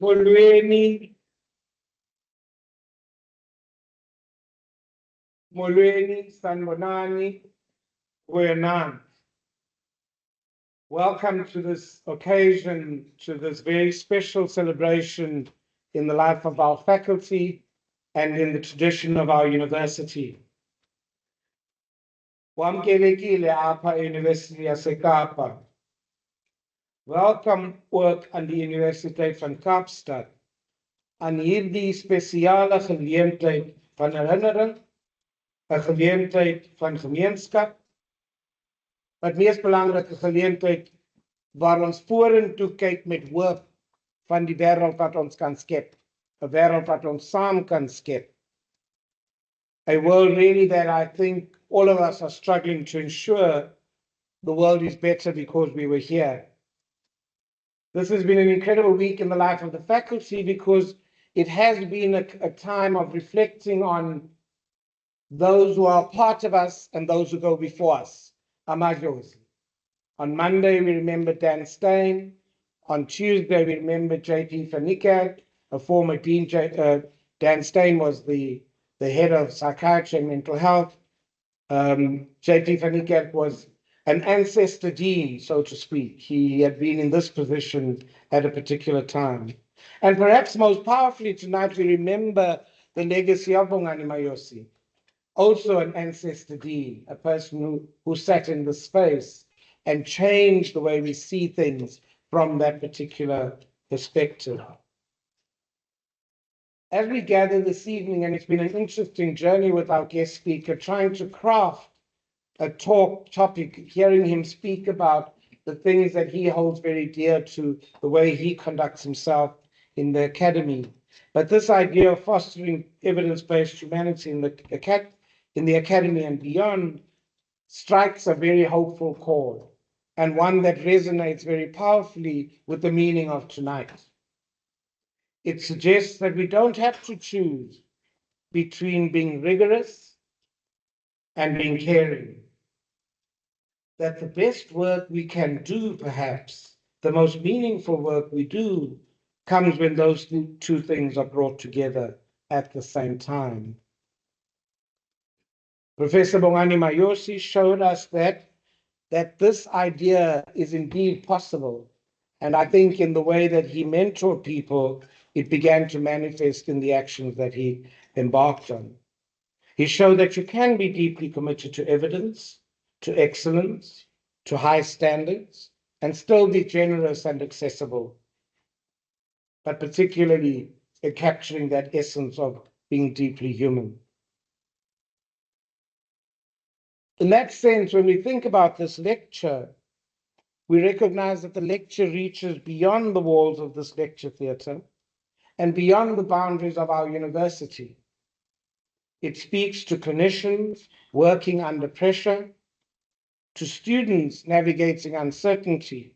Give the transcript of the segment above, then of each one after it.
Molweni, Sanbonani, Buenan. Welcome to this occasion, to this very special celebration in the life of our faculty and in the tradition of our university. Wamkelekile apha University yaseKapa. Welcome ook aan die Universiteit van Kaapstad aan hierdie spesiale geleentheid van herinnering, 'n geleentheid van gemeenskap, wat mees belangrike geleentheid waar ons vorentoe kyk met hoop van die wêreld wat ons kan skep, 'n wêreld wat ons saam kan skep. A world really that I think all of us are struggling to ensure the world is better because we were here. This has been an incredible week in the life of the faculty because it has been a time of reflecting on those who are part of us and those who go before us. Amajosi. On Monday, we remember Dan Stein. On Tuesday, we remember J.P. Fanikat, a former dean. Dan Stein was the head of psychiatry and mental health. J.P. Fanikat was an ancestor dean, so to speak. He had been in this position at a particular time. And perhaps most powerfully tonight, we remember the legacy of Bongani Mayosi, also an ancestor dean, a person who sat in the space and changed the way we see things from that particular perspective. As we gather this evening, and it's been an interesting journey with our guest speaker, trying to craft a topic, hearing him speak about the things that he holds very dear to, the way he conducts himself in the academy. But this idea of fostering evidence-based humanity in the academy and beyond strikes a very hopeful chord, and one that resonates very powerfully with the meaning of tonight. It suggests that we don't have to choose between being rigorous and being caring. That the best work we can do, perhaps, the most meaningful work we do, comes when those two things are brought together at the same time. Professor Bongani Mayosi showed us that this idea is indeed possible. And I think in the way that he mentored people, it began to manifest in the actions that he embarked on. He showed that you can be deeply committed to evidence, to excellence, to high standards, and still be generous and accessible, but particularly in capturing that essence of being deeply human. In that sense, when we think about this lecture, we recognize that the lecture reaches beyond the walls of this lecture theatre and beyond the boundaries of our university. It speaks to clinicians working under pressure, to students navigating uncertainty,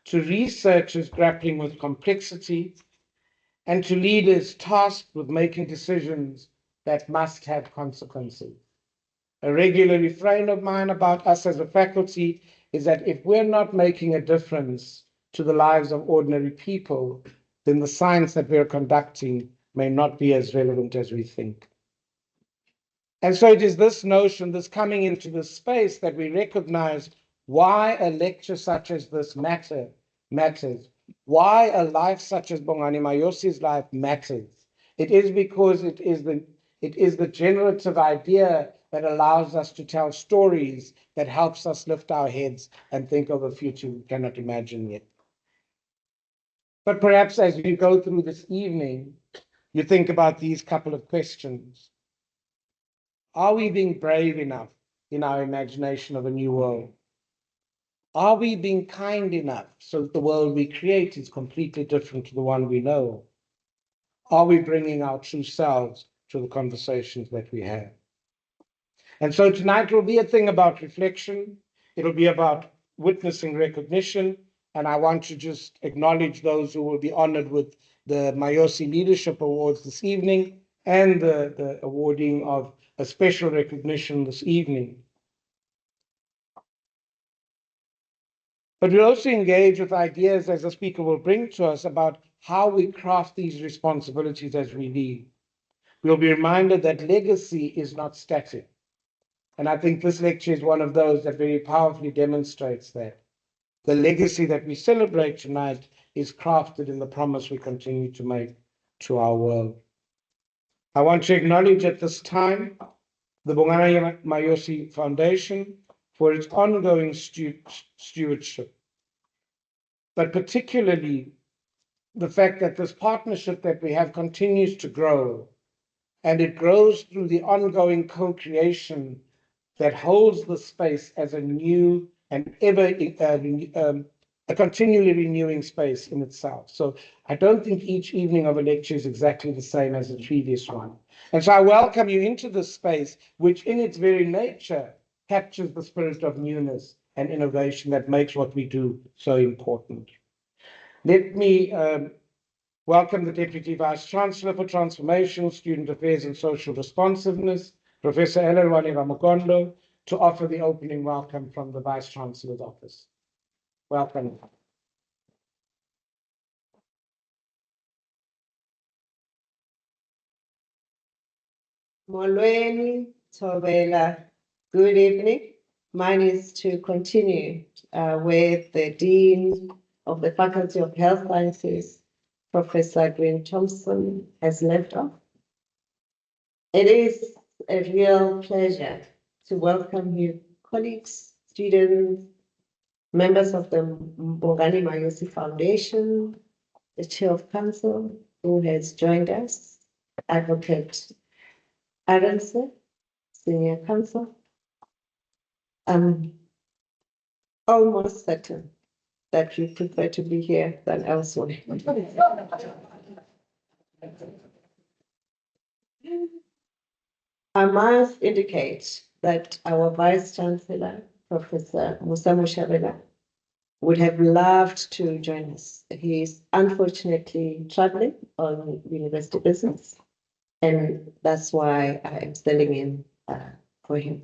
to researchers grappling with complexity, and to leaders tasked with making decisions that must have consequences. A regular refrain of mine about us as a faculty is that if we're not making a difference to the lives of ordinary people, then the science that we're conducting may not be as relevant as we think. And so it is this notion, this coming into this space, that we recognize why a lecture such as this matters, why a life such as Bongani Mayosi's life matters. It is because it is the generative idea that allows us to tell stories, that helps us lift our heads and think of a future we cannot imagine yet. But perhaps as you go through this evening, you think about these couple of questions. Are we being brave enough in our imagination of a new world? Are we being kind enough so that the world we create is completely different to the one we know? Are we bringing our true selves to the conversations that we have? And so tonight will be a thing about reflection. It'll be about witnessing recognition. And I want to just acknowledge those who will be honored with the Mayosi Leadership Awards this evening and the awarding of a special recognition this evening. But we'll also engage with ideas, as the speaker will bring to us, about how we craft these responsibilities as we lead. We'll be reminded that legacy is not static. And I think this lecture is one of those that very powerfully demonstrates that. The legacy that we celebrate tonight is crafted in the promise we continue to make to our world. I want to acknowledge at this time the Bongani Mayosi Foundation for its ongoing stewardship, but particularly the fact that this partnership that we have continues to grow, and it grows through the ongoing co-creation that holds the space as a new and ever a continually renewing space in itself. So I don't think each evening of a lecture is exactly the same as the previous one. And so I welcome you into this space, which in its very nature captures the spirit of newness and innovation that makes what we do so important. Let me welcome the Deputy Vice Chancellor for Transformation, Student Affairs and Social Responsiveness, Professor Elelwane Ramukondo, to offer the opening welcome from the Vice Chancellor's office. Welcome. Molweni, Tobela, good evening. Mine is to continue where the Dean of the Faculty of Health Sciences, Professor Green Thompson, has left off. It is a real pleasure to welcome you, colleagues, students, members of the Bongani Mayosi Foundation, the Chair of Council, who has joined us, Advocate Aronson, Senior Counsel. I'm almost certain that you prefer to be here than elsewhere. I must indicate that our Vice Chancellor, Professor Musa Mushabela, would have loved to join us. He is unfortunately traveling on university business, and that's why I am standing in for him.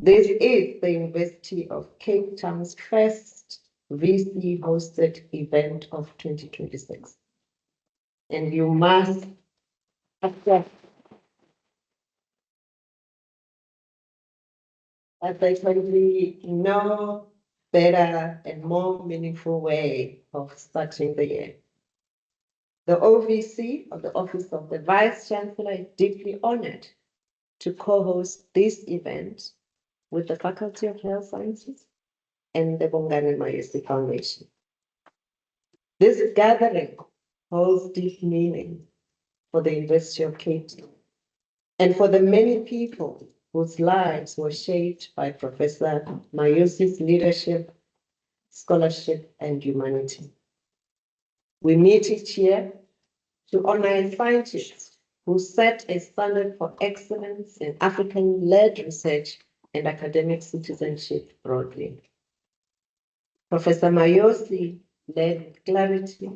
This is the University of Cape Town's first VC-hosted event of 2026. And you must accept that there can be no better and more meaningful way of starting the year. The OVC, or the Office of the Vice Chancellor, is deeply honored to co-host this event with the Faculty of Health Sciences and the Bongani Mayosi Foundation. This gathering holds deep meaning for the University of Cape Town and for the many people whose lives were shaped by Professor Mayosi's leadership, scholarship, and humanity. We meet each year to honor a scientist who set a standard for excellence in African-led research and academic citizenship broadly. Professor Mayosi led with clarity,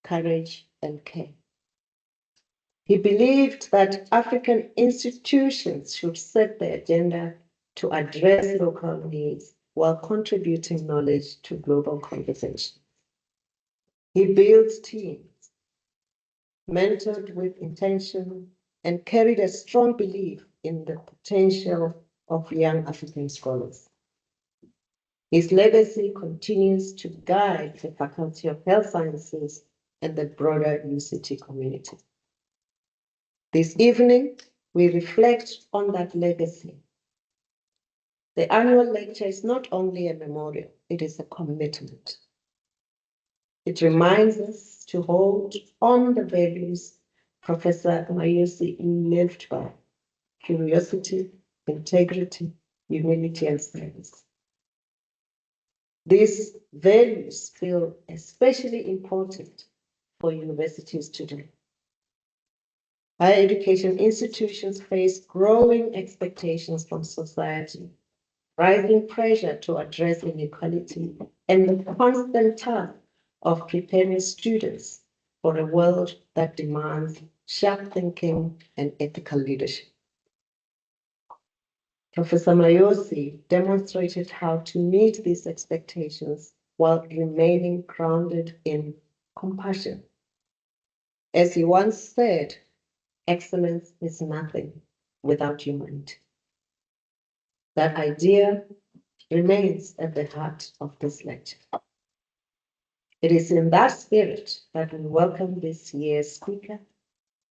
courage, and care. He believed that African institutions should set the agenda to address local needs while contributing knowledge to global conversation. He built teams, mentored with intention, and carried a strong belief in the potential of young African scholars. His legacy continues to guide the Faculty of Health Sciences and the broader UCT community. This evening, we reflect on that legacy. The annual lecture is not only a memorial, it is a commitment. It reminds us to hold on the values Professor Mayosi lived by: curiosity, integrity, humility, and service. These values feel especially important for universities today. Higher education institutions face growing expectations from society, rising pressure to address inequality, and the constant task of preparing students for a world that demands sharp thinking and ethical leadership. Professor Mayosi demonstrated how to meet these expectations while remaining grounded in compassion. As he once said, excellence is nothing without humanity. That idea remains at the heart of this lecture. It is in that spirit that we welcome this year's speaker,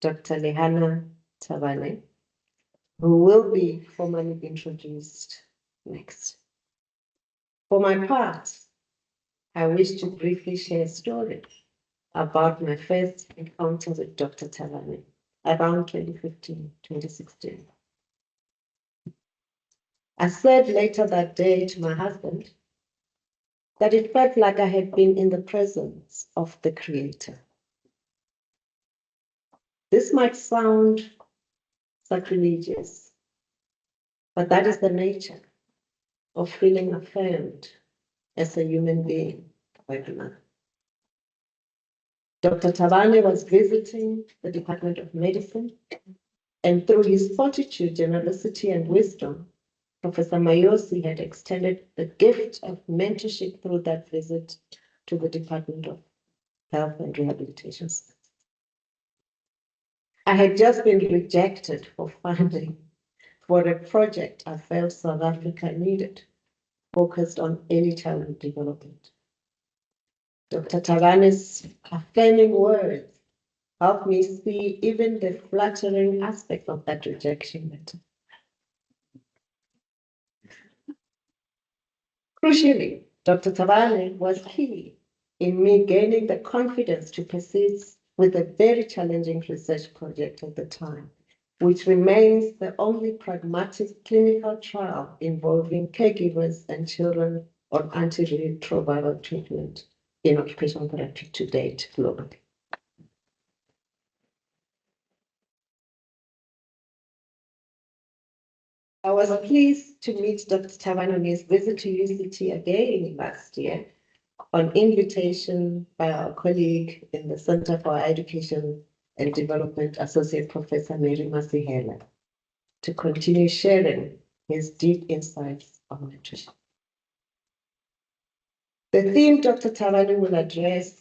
Dr. Lehana Thabane, who will be formally introduced next. For my part, I wish to briefly share a story about my first encounter with Dr. Thabane around 2015, 2016. I said later that day to my husband that it felt like I had been in the presence of the Creator. This might sound sacrilegious, but that is the nature of feeling affirmed as a human being by another. Dr. Thabane was visiting the Department of Medicine, and through his fortitude, generosity, and wisdom, Professor Mayosi had extended the gift of mentorship through that visit to the Department of Health and Rehabilitation. I had just been rejected for funding for a project I felt South Africa needed, focused on early childhood development. Dr. Thabane's affirming words helped me see even the flattering aspect of that rejection letter. Crucially, Dr. Thabane was key in me gaining the confidence to persist with a very challenging research project at the time, which remains the only pragmatic clinical trial involving caregivers and children on antiretroviral treatment in occupational therapy to date globally. I was pleased to meet Dr. Thabane on his visit to UCT again last year on invitation by our colleague in the Center for Education and Development, Associate Professor Mary Masihela, to continue sharing his deep insights on nutrition. The theme Dr. Thabane will address,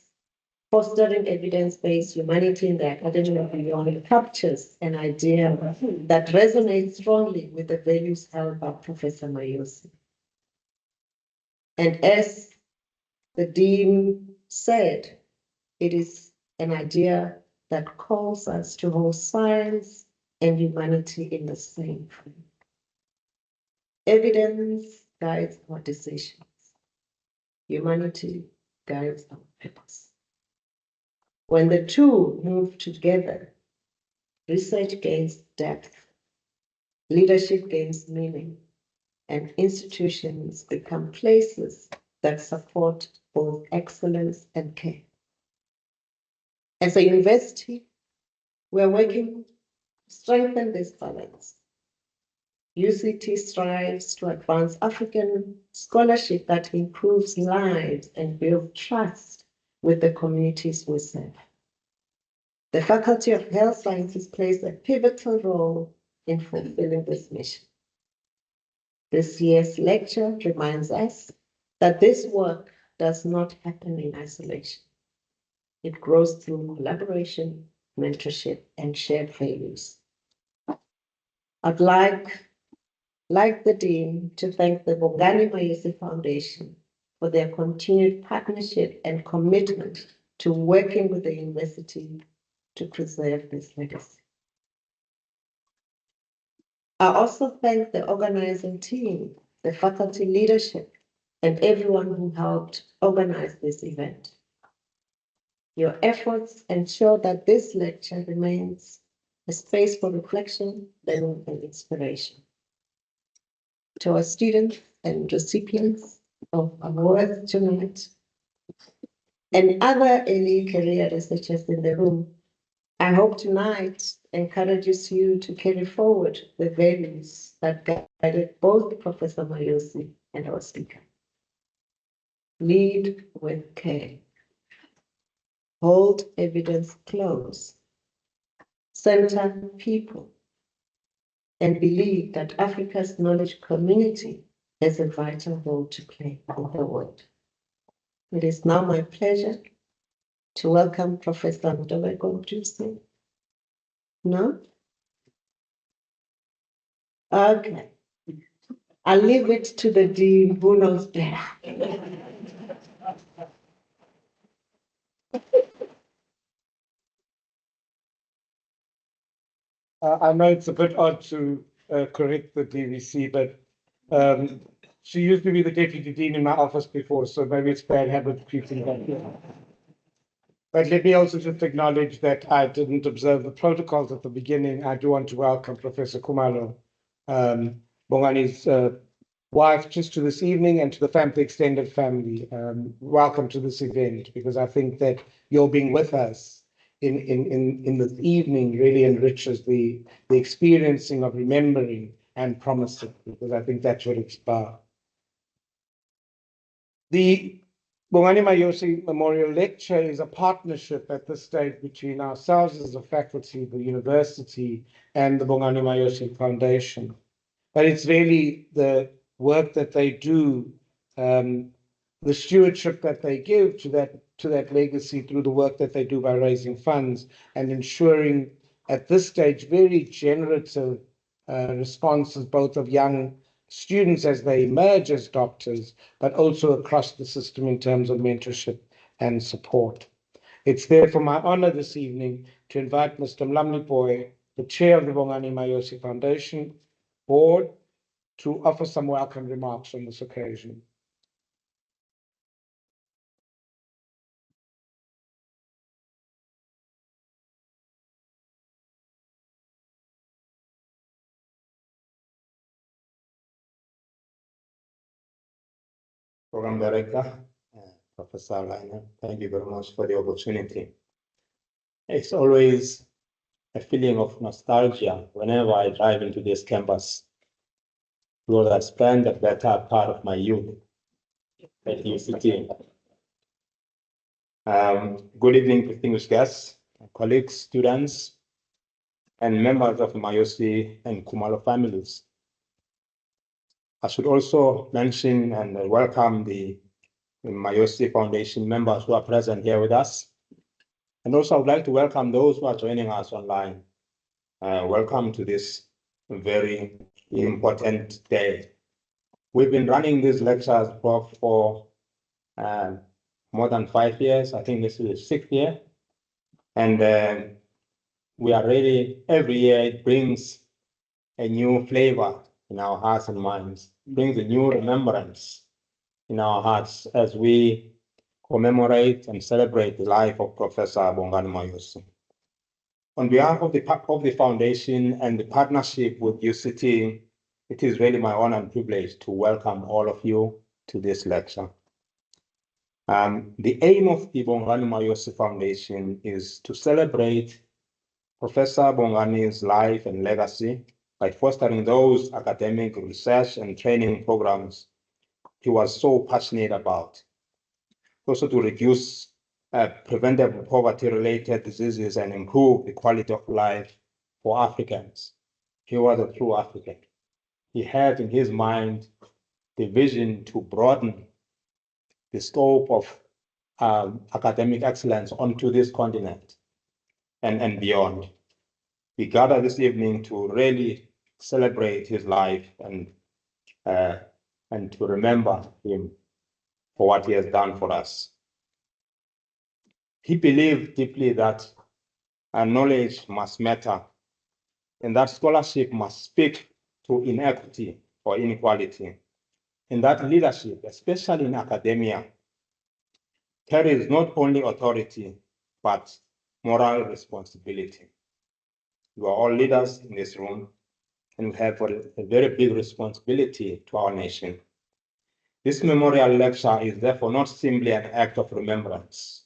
fostering evidence-based humanity in the academy and beyond, captures an idea that resonates strongly with the values held by Professor Mayosi. And as the Dean said, it is an idea that calls us to hold science and humanity in the same frame. Evidence guides our decisions. Humanity guides our purpose. When the two move together, research gains depth, leadership gains meaning, and institutions become places that support both excellence and care. As a university, we're working to strengthen this balance. UCT strives to advance African scholarship that improves lives and builds trust with the communities we serve. The Faculty of Health Sciences plays a pivotal role in fulfilling this mission. This year's lecture reminds us that this work does not happen in isolation. It grows through collaboration, mentorship, and shared values. I'd like the Dean, to thank the Bongani Mayosi Foundation for their continued partnership and commitment to working with the university to preserve this legacy. I also thank the organizing team, the faculty leadership, and everyone who helped organize this event. Your efforts ensure that this lecture remains a space for reflection, learning, and inspiration. To our students and recipients of awards tonight, and other early career researchers in the room, I hope tonight encourages you to carry forward the values that guided both Professor Mayosi and our speaker. Lead with care. Hold evidence close. Center people. And believe that Africa's knowledge community has a vital role to play in the world. It is now my pleasure to welcome Professor Ndobeko. No? Okay. I'll leave it to the dean who knows better. I know it's a bit odd to correct the DVC, but she used to be the deputy dean in my office before, so maybe it's bad habit creeping back here. But let me also just acknowledge that I didn't observe the protocols at the beginning. I do want to welcome Professor Kumalo, Bongani's wife, just to this evening, and to the extended family. Welcome to this event, because I think that your being with us in this evening really enriches the experiencing of remembering and promising, because I think that's what it's about. The Bongani Mayosi Memorial Lecture is a partnership at this stage between ourselves as a faculty, the university, and the Bongani Mayosi Foundation. But it's really the work that they do, the stewardship that they give to that legacy through the work that they do by raising funds and ensuring at this stage very generative responses, both of young students as they emerge as doctors, but also across the system in terms of mentorship and support. It's therefore my honor this evening to invite Mr. Mlamli, the chair of the Bongani Mayosi Foundation board, to offer some welcome remarks on this occasion. Program Director, Professor Lehana, thank you very much for the opportunity. It's always a feeling of nostalgia whenever I drive into this campus, because I spent the better part of my youth at UCT. Good evening, distinguished guests, colleagues, students, and members of the Mayosi and Kumalo families. I should also mention and welcome the Mayosi Foundation members who are present here with us. And also I would like to welcome those who are joining us online. Welcome to this very important day. We've been running these lectures for more than 5 years. I think this is the 6th year. And we are really, every year it brings a new flavor in our hearts and minds, brings a new remembrance in our hearts as we commemorate and celebrate the life of Professor Bongani Mayosi. On behalf of the foundation and the partnership with UCT, it is really my honor and privilege to welcome all of you to this lecture. The aim of the Bongani Mayosi Foundation is to celebrate Professor Bongani's life and legacy by fostering those academic research and training programs he was so passionate about. Also to reduce preventable poverty-related diseases and improve the quality of life for Africans. He was a true African. He had in his mind the vision to broaden the scope of academic excellence onto this continent and beyond. We gather this evening to really celebrate his life and to remember him for what he has done for us. He believed deeply that knowledge must matter and that scholarship must speak to inequity or inequality, and that leadership, especially in academia, carries not only authority, but moral responsibility. We are all leaders in this room, and we have a very big responsibility to our nation. This memorial lecture is therefore not simply an act of remembrance.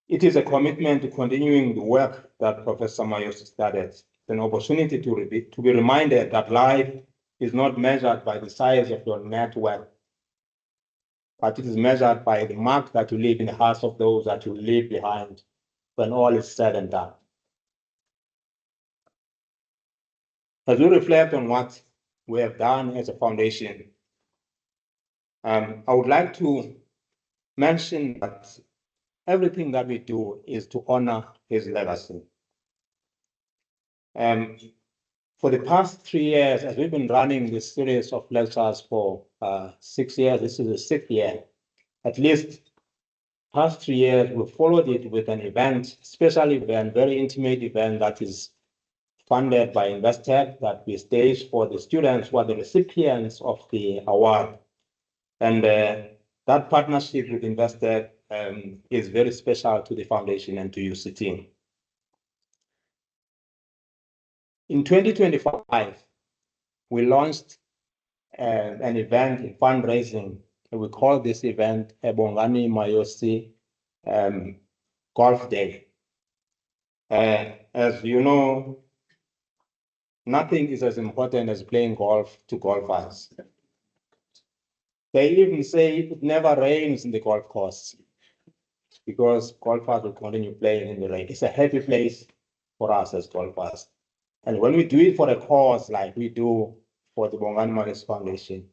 It is a commitment to continuing the work that Professor Mayosi started. It's an opportunity to be reminded that life is not measured by the size of your network, but it is measured by the mark that you leave in the hearts of those that you leave behind when all is said and done. As we reflect on what we have done as a foundation, I would like to mention that everything that we do is to honor his legacy. For the past 3 years, as we've been running this series of lectures for 6 years, this is the 6th year, at least past 3 years, we followed it with an event, special event, very intimate event that is funded by Investec, that we stage for the students who are the recipients of the award. And that partnership with Investec is very special to the foundation and to UCT. In 2025, we launched an event in fundraising. We call this event a Bongani Mayosi Golf Day. As you know, nothing is as important as playing golf to golfers. They even say it never rains in the golf course because golfers will continue playing in the rain. It's a happy place for us as golfers. And when we do it for a cause like we do for the Bongani Mayosi Foundation,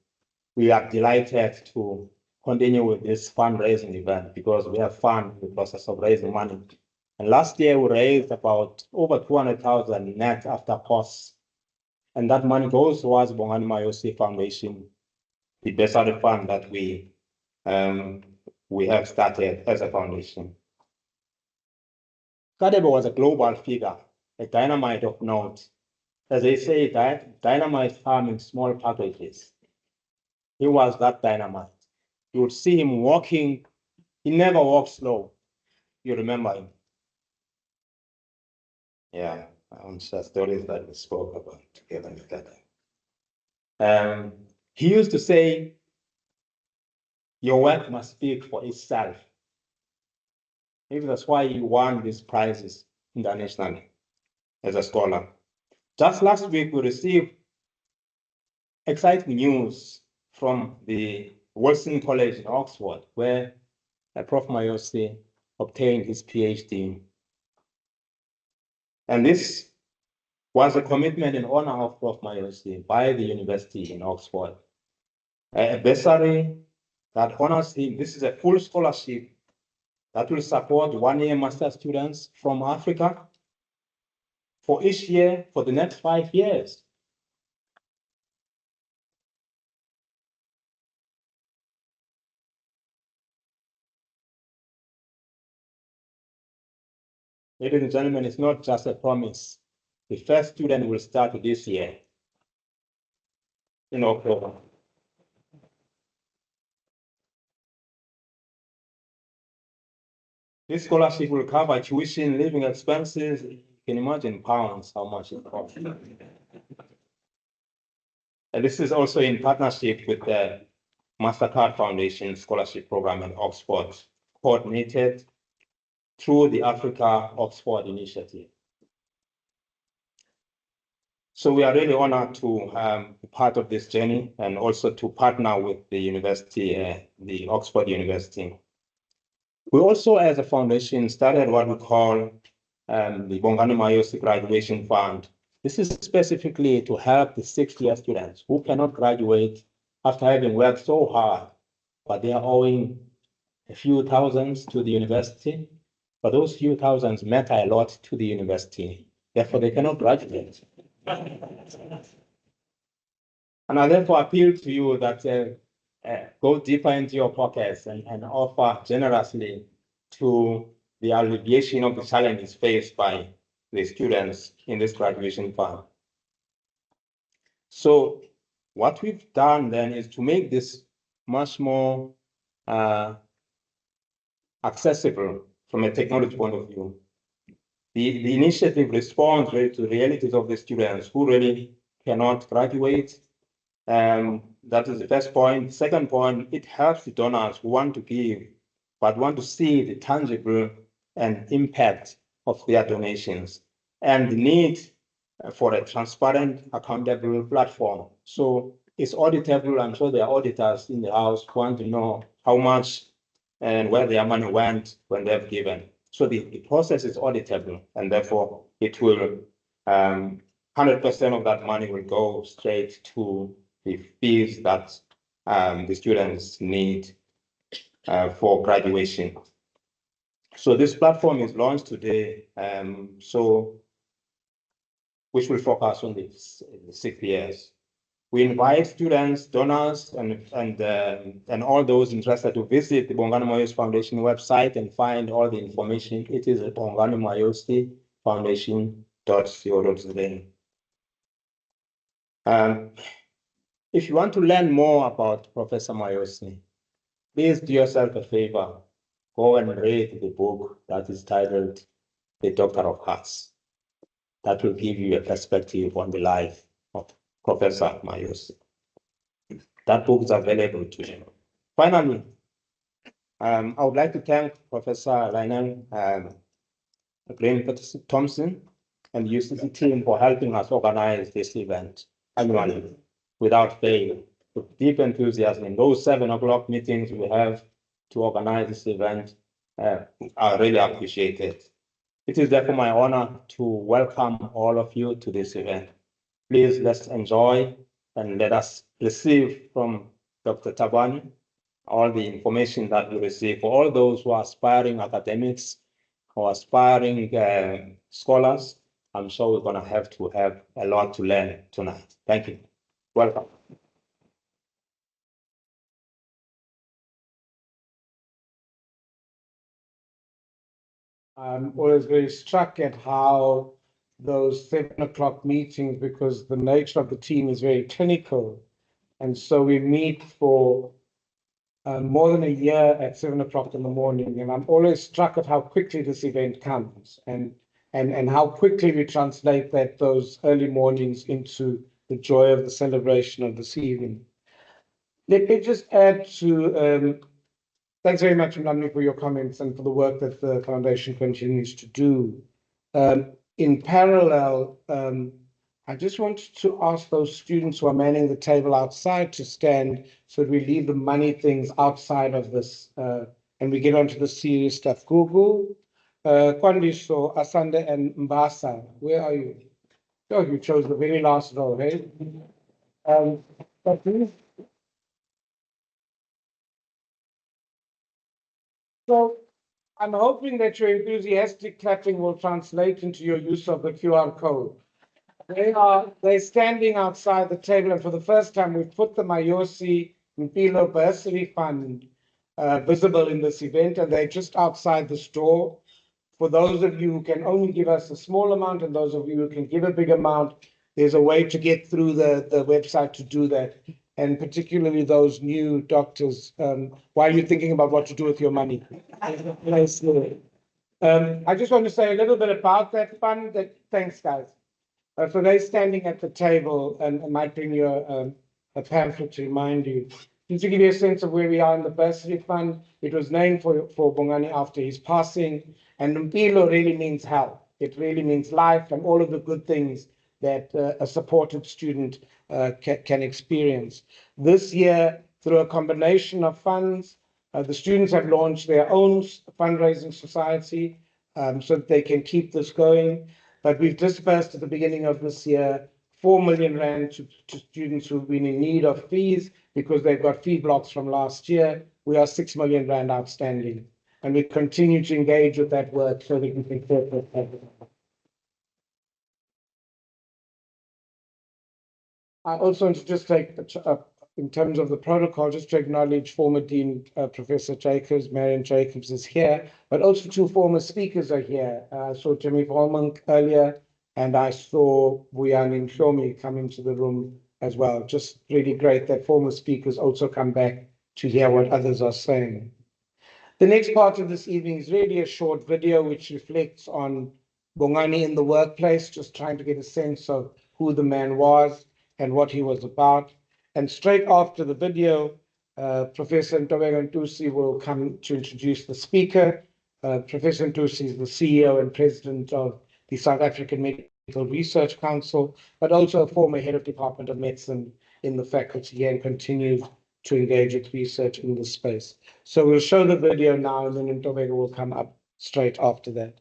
we are delighted to continue with this fundraising event because we have fun in the process of raising money. And last year we raised about over 200,000 net after costs. And that money goes towards Bongani Mayosi Foundation, the bursary fund that we have started as a foundation. Kadebe was a global figure, a dynamite of note. As they say, dynamite come in small packages. He was that dynamite. You would see him walking. He never walked slow. You remember him? Yeah, I'm sure stories that we spoke about together with that. He used to say, your work must speak for itself. Maybe that's why he won these prizes internationally as a scholar. Just last week, we received exciting news from the Wilson College in Oxford, where Prof. Mayosi obtained his PhD. And this was a commitment in honor of Prof. Mayosi by the university in Oxford. A bursary that honors him. This is a full scholarship that will support one-year master students from Africa for each year for the next 5 years. Ladies and gentlemen, it's not just a promise. The first student will start this year in October. This scholarship will cover tuition, living expenses. You can imagine pounds, how much it costs. And this is also in partnership with the MasterCard Foundation Scholarship Program in Oxford, coordinated through the Africa Oxford Initiative. So we are really honored to be part of this journey and also to partner with the university, the Oxford University. We also, as a foundation, started what we call the Bongani Mayosi Graduation Fund. This is specifically to help the 6th-year students who cannot graduate after having worked so hard, but they are owing a few thousands to the university. But those few thousands matter a lot to the university. Therefore, they cannot graduate. And I therefore appeal to you that go deeper into your pockets and offer generously to the alleviation of the challenges faced by the students in this graduation fund. So what we've done then is to make this much more accessible from a technology point of view. The initiative responds really to the realities of the students who really cannot graduate. That is the first point. Second point, it helps the donors who want to give, but want to see the tangible and impact of their donations and the need for a transparent, accountable platform. So it's auditable. I'm sure there are auditors in the house who want to know how much and where their money went when they've given. So the process is auditable, and therefore it will 100% of that money will go straight to the fees that the students need for graduation. So this platform is launched today, which will focus on the 6 years. We invite students, donors, and all those interested to visit the Bongani Mayosi Foundation website and find all the information. It is at Bongani Mayosi Foundation.co.za. If you want to learn more about Professor Mayosi, please do yourself a favor. Go and read the book that is titled The Doctor of Hearts. That will give you a perspective on the life of Professor Mayosi. That book is available to you. Finally, I would like to thank Professor Lionel Green Thompson and the UCT team for helping us organize this event annually without fail. With deep enthusiasm in those 7 o'clock meetings we have to organize this event, I really appreciate it. It is therefore my honor to welcome all of you to this event. Please let's enjoy and let us receive from Dr. Thabane all the information that we receive for all those who are aspiring academics or aspiring scholars. I'm sure we're going to have a lot to learn tonight. Thank you. Welcome. I'm always very struck at how those 7 o'clock meetings, because the nature of the team is very clinical. And so we meet for more than a year at 7 o'clock in the morning. And I'm always struck at how quickly this event comes and how quickly we translate those early mornings into the joy of the celebration of this evening. Let me just add to thanks very much, Mlamni, for your comments and for the work that the foundation continues to do. In parallel, I just wanted to ask those students who are manning the table outside to stand so that we leave the money things outside of this and we get onto the serious stuff. Gugu, Kwandiso, Asande, and Mbasa, where are you? Oh, you chose the very last row, hey? But please. So I'm hoping that your enthusiastic clapping will translate into your use of the QR code. They're standing outside the table, and for the first time, we've put the Mayosi Mpilo Bursary Fund visible in this event, and they're just outside the store. For those of you who can only give us a small amount, and those of you who can give a big amount, there's a way to get through the website to do that. And particularly those new doctors, while you're thinking about what to do with your money. I just want to say a little bit about that fund. Thanks, guys. So they're standing at the table, and I might bring you a pamphlet to remind you. Just to give you a sense of where we are in the bursary fund, it was named for Bongani after his passing, and Mpilo really means health. It really means life and all of the good things that a supported student can experience. This year, through a combination of funds, the students have launched their own fundraising society so that they can keep this going. But we've dispersed at the beginning of this year 4 million rand to students who've been in need of fees because they've got fee blocks from last year. We are 6 million rand outstanding. And we continue to engage with that work so that we can serve that. I also want to just take, in terms of the protocol, just to acknowledge former Dean Professor Jacobs, Marion Jacobs is here, but also 2 former speakers are here. I saw Jimmy Volmonk earlier, and I saw Buyani Shomi come into the room as well. Just really great that former speakers also come back to hear what others are saying. The next part of this evening is really a short video which reflects on Bongani in the workplace, just trying to get a sense of who the man was and what he was about. And straight after the video, Professor Ntobeko Ntusi will come to introduce the speaker. Professor Ntusi is the CEO and president of the South African Medical Research Council, but also a former head of Department of Medicine in the faculty and continues to engage with research in this space. So we'll show the video now, and then Ntobeko will come up straight after that.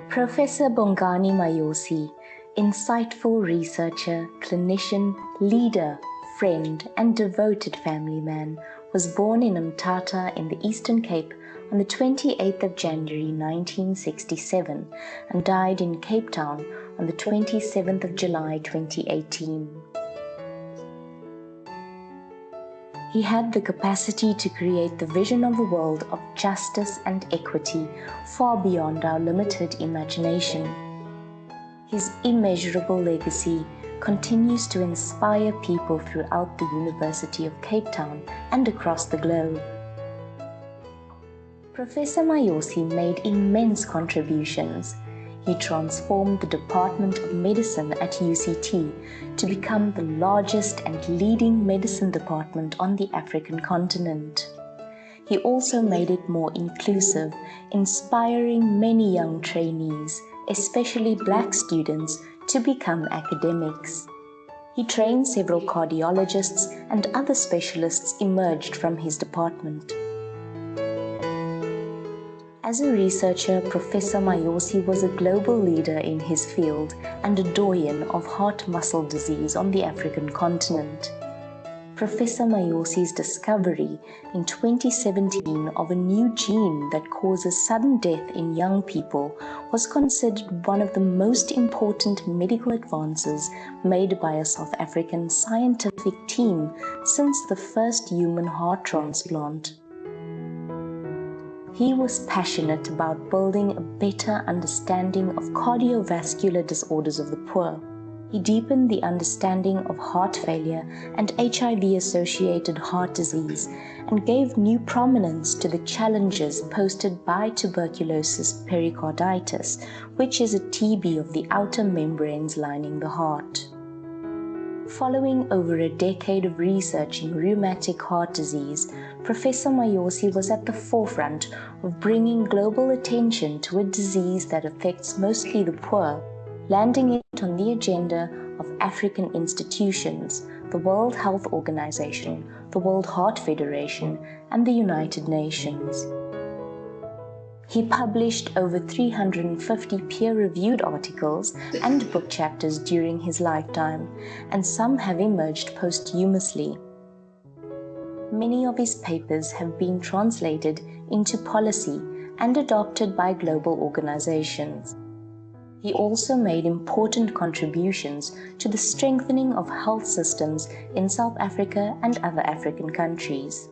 Professor Bongani Mayosi, insightful researcher, clinician, leader, friend, and devoted family man, was born in Mthatha in the Eastern Cape on the 28th of January 1967 and died in Cape Town on the 27th of July 2018. He had the capacity to create the vision of a world of justice and equity far beyond our limited imagination. His immeasurable legacy continues to inspire people throughout the University of Cape Town and across the globe. Professor Mayosi made immense contributions. He transformed the Department of Medicine at UCT to become the largest and leading medicine department on the African continent. He also made it more inclusive, inspiring many young trainees, especially Black students, to become academics. He trained several cardiologists and other specialists emerged from his department. As a researcher, Professor Mayosi was a global leader in his field and a doyen of heart-muscle disease on the African continent. Professor Mayosi's discovery in 2017 of a new gene that causes sudden death in young people was considered one of the most important medical advances made by a South African scientific team since the first human heart transplant. He was passionate about building a better understanding of cardiovascular disorders of the poor. He deepened the understanding of heart failure and HIV-associated heart disease and gave new prominence to the challenges posed by tuberculosis pericarditis, which is a TB of the outer membranes lining the heart. Following over a decade of research in rheumatic heart disease, Professor Mayosi was at the forefront of bringing global attention to a disease that affects mostly the poor, landing it on the agenda of African institutions, the World Health Organization, the World Heart Federation, and the United Nations. He published over 350 peer-reviewed articles and book chapters during his lifetime, and some have emerged posthumously. Many of his papers have been translated into policy and adopted by global organizations. He also made important contributions to the strengthening of health systems in South Africa and other African countries.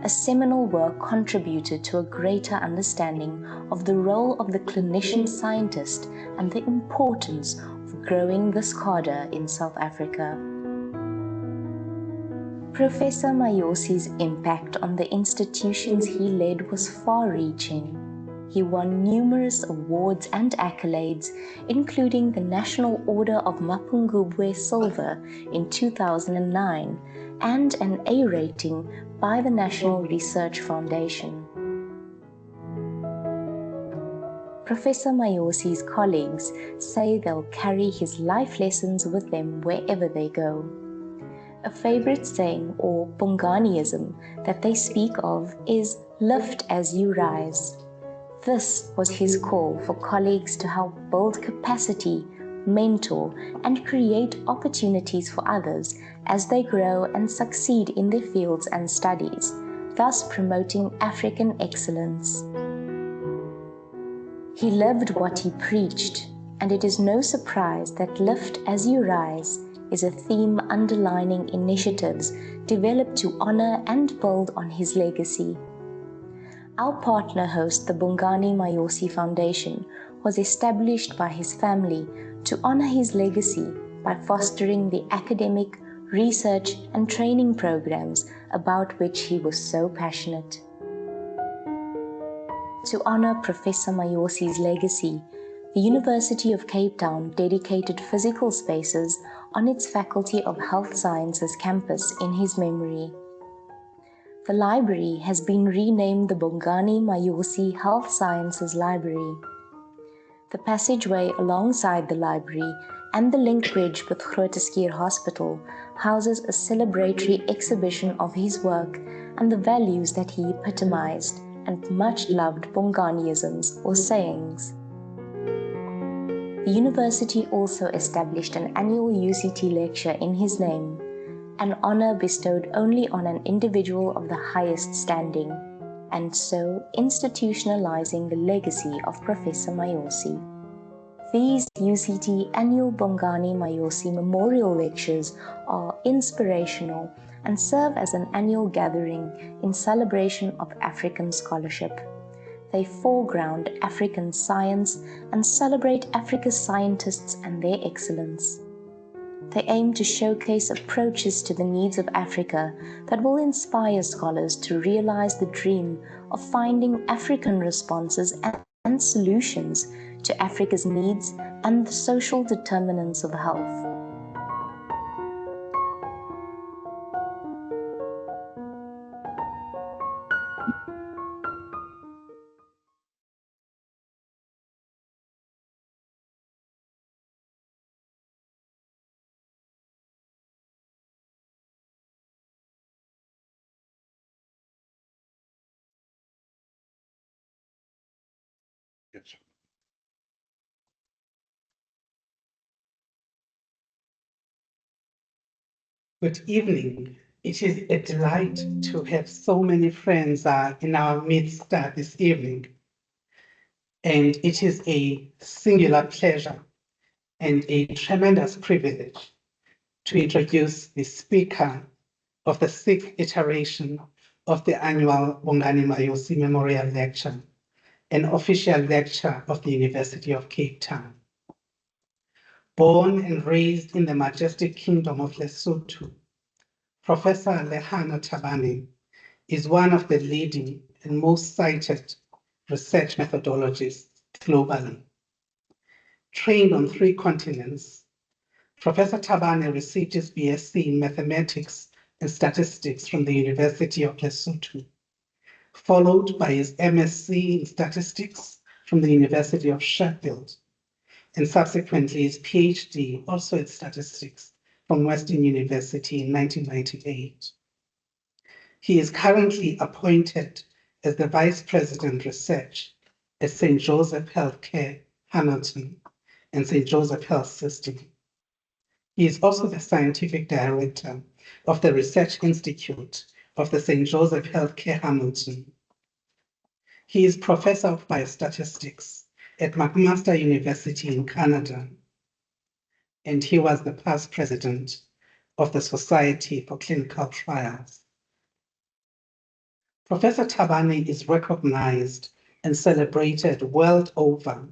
A seminal work contributed to a greater understanding of the role of the clinician scientist and the importance of growing this cadre in South Africa. Professor Mayosi's impact on the institutions he led was far-reaching. He won numerous awards and accolades, including the National Order of Mapungubwe Silver in 2009 and an A rating by the National Research Foundation. Professor Mayosi's colleagues say they'll carry his life lessons with them wherever they go. A favorite saying or Bonganiism that they speak of is "lift as you rise." This was his call for colleagues to help build capacity, mentor, and create opportunities for others as they grow and succeed in their fields and studies, thus promoting African excellence. He lived what he preached, and it is no surprise that Lift as You Rise is a theme underlining initiatives developed to honor and build on his legacy. Our partner host, the Bongani Mayosi Foundation, was established by his family to honor his legacy by fostering the academic, research, and training programs about which he was so passionate. To honor Professor Mayosi's legacy, the University of Cape Town dedicated physical spaces on its Faculty of Health Sciences campus in his memory. The library has been renamed the Bongani Mayosi Health Sciences Library. The passageway alongside the library and the link bridge with Grooteskier Hospital houses a celebratory exhibition of his work and the values that he epitomized and much loved Bonganiisms or sayings. The university also established an annual UCT lecture in his name, an honor bestowed only on an individual of the highest standing, and so institutionalizing the legacy of Professor Mayosi. These UCT annual Bongani Mayosi Memorial Lectures are inspirational and serve as an annual gathering in celebration of African scholarship. They foreground African science and celebrate Africa's scientists and their excellence. They aim to showcase approaches to the needs of Africa that will inspire scholars to realize the dream of finding African responses and solutions to Africa's needs and the social determinants of health. Yes. Good evening. It is a delight to have so many friends in our midst this evening. And it is a singular pleasure and a tremendous privilege to introduce the speaker of the 6th iteration of the annual Bongani Mayosi Memorial Lecture, an official lecture of the University of Cape Town. Born and raised in the majestic kingdom of Lesotho, Professor Lehana Thabane is one of the leading and most cited research methodologists globally. Trained on 3 continents, Professor Thabane received his BSc in Mathematics and Statistics from the University of Lesotho, followed by his MSc in Statistics from the University of Sheffield, and subsequently his PhD, also in Statistics, from Western University in 1998. He is currently appointed as the Vice President Research at St. Joseph Healthcare, Hamilton, and St. Joseph Health System. He is also the Scientific Director of the Research Institute of the St. Joseph Healthcare, Hamilton. He is Professor of Biostatistics at McMaster University in Canada, and he was the past President of the Society for Clinical Trials. Professor Thabane is recognized and celebrated world over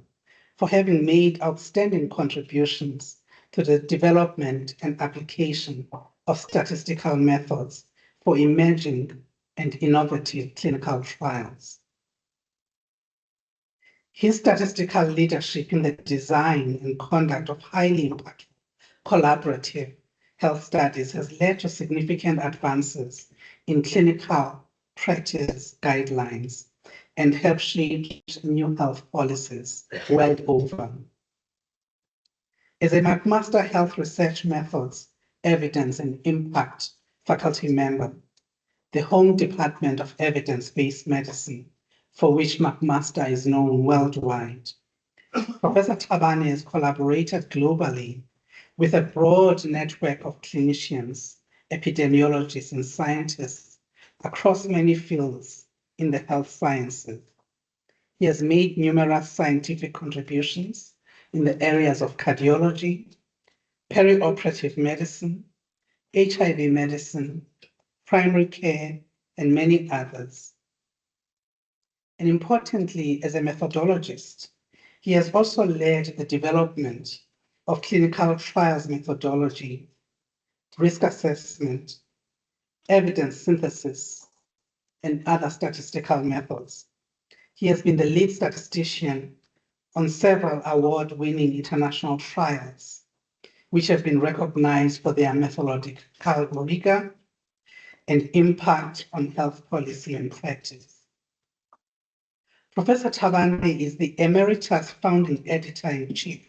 for having made outstanding contributions to the development and application of statistical methods for emerging and innovative clinical trials. His statistical leadership in the design and conduct of highly impactful collaborative health studies has led to significant advances in clinical practice guidelines and helped shape new health policies world over. As a McMaster Health Research Methods, Evidence and Impact faculty member, the home department of evidence-based medicine, for which McMaster is known worldwide, Professor Thabane has collaborated globally with a broad network of clinicians, epidemiologists, and scientists across many fields in the health sciences. He has made numerous scientific contributions in the areas of cardiology, perioperative medicine, HIV medicine, primary care, and many others. And importantly, as a methodologist, he has also led the development of clinical trials methodology, risk assessment, evidence synthesis, and other statistical methods. He has been the lead statistician on several award-winning international trials, which have been recognized for their methodological rigor and impact on health policy and practice. Professor Thabane is the emeritus founding editor-in-chief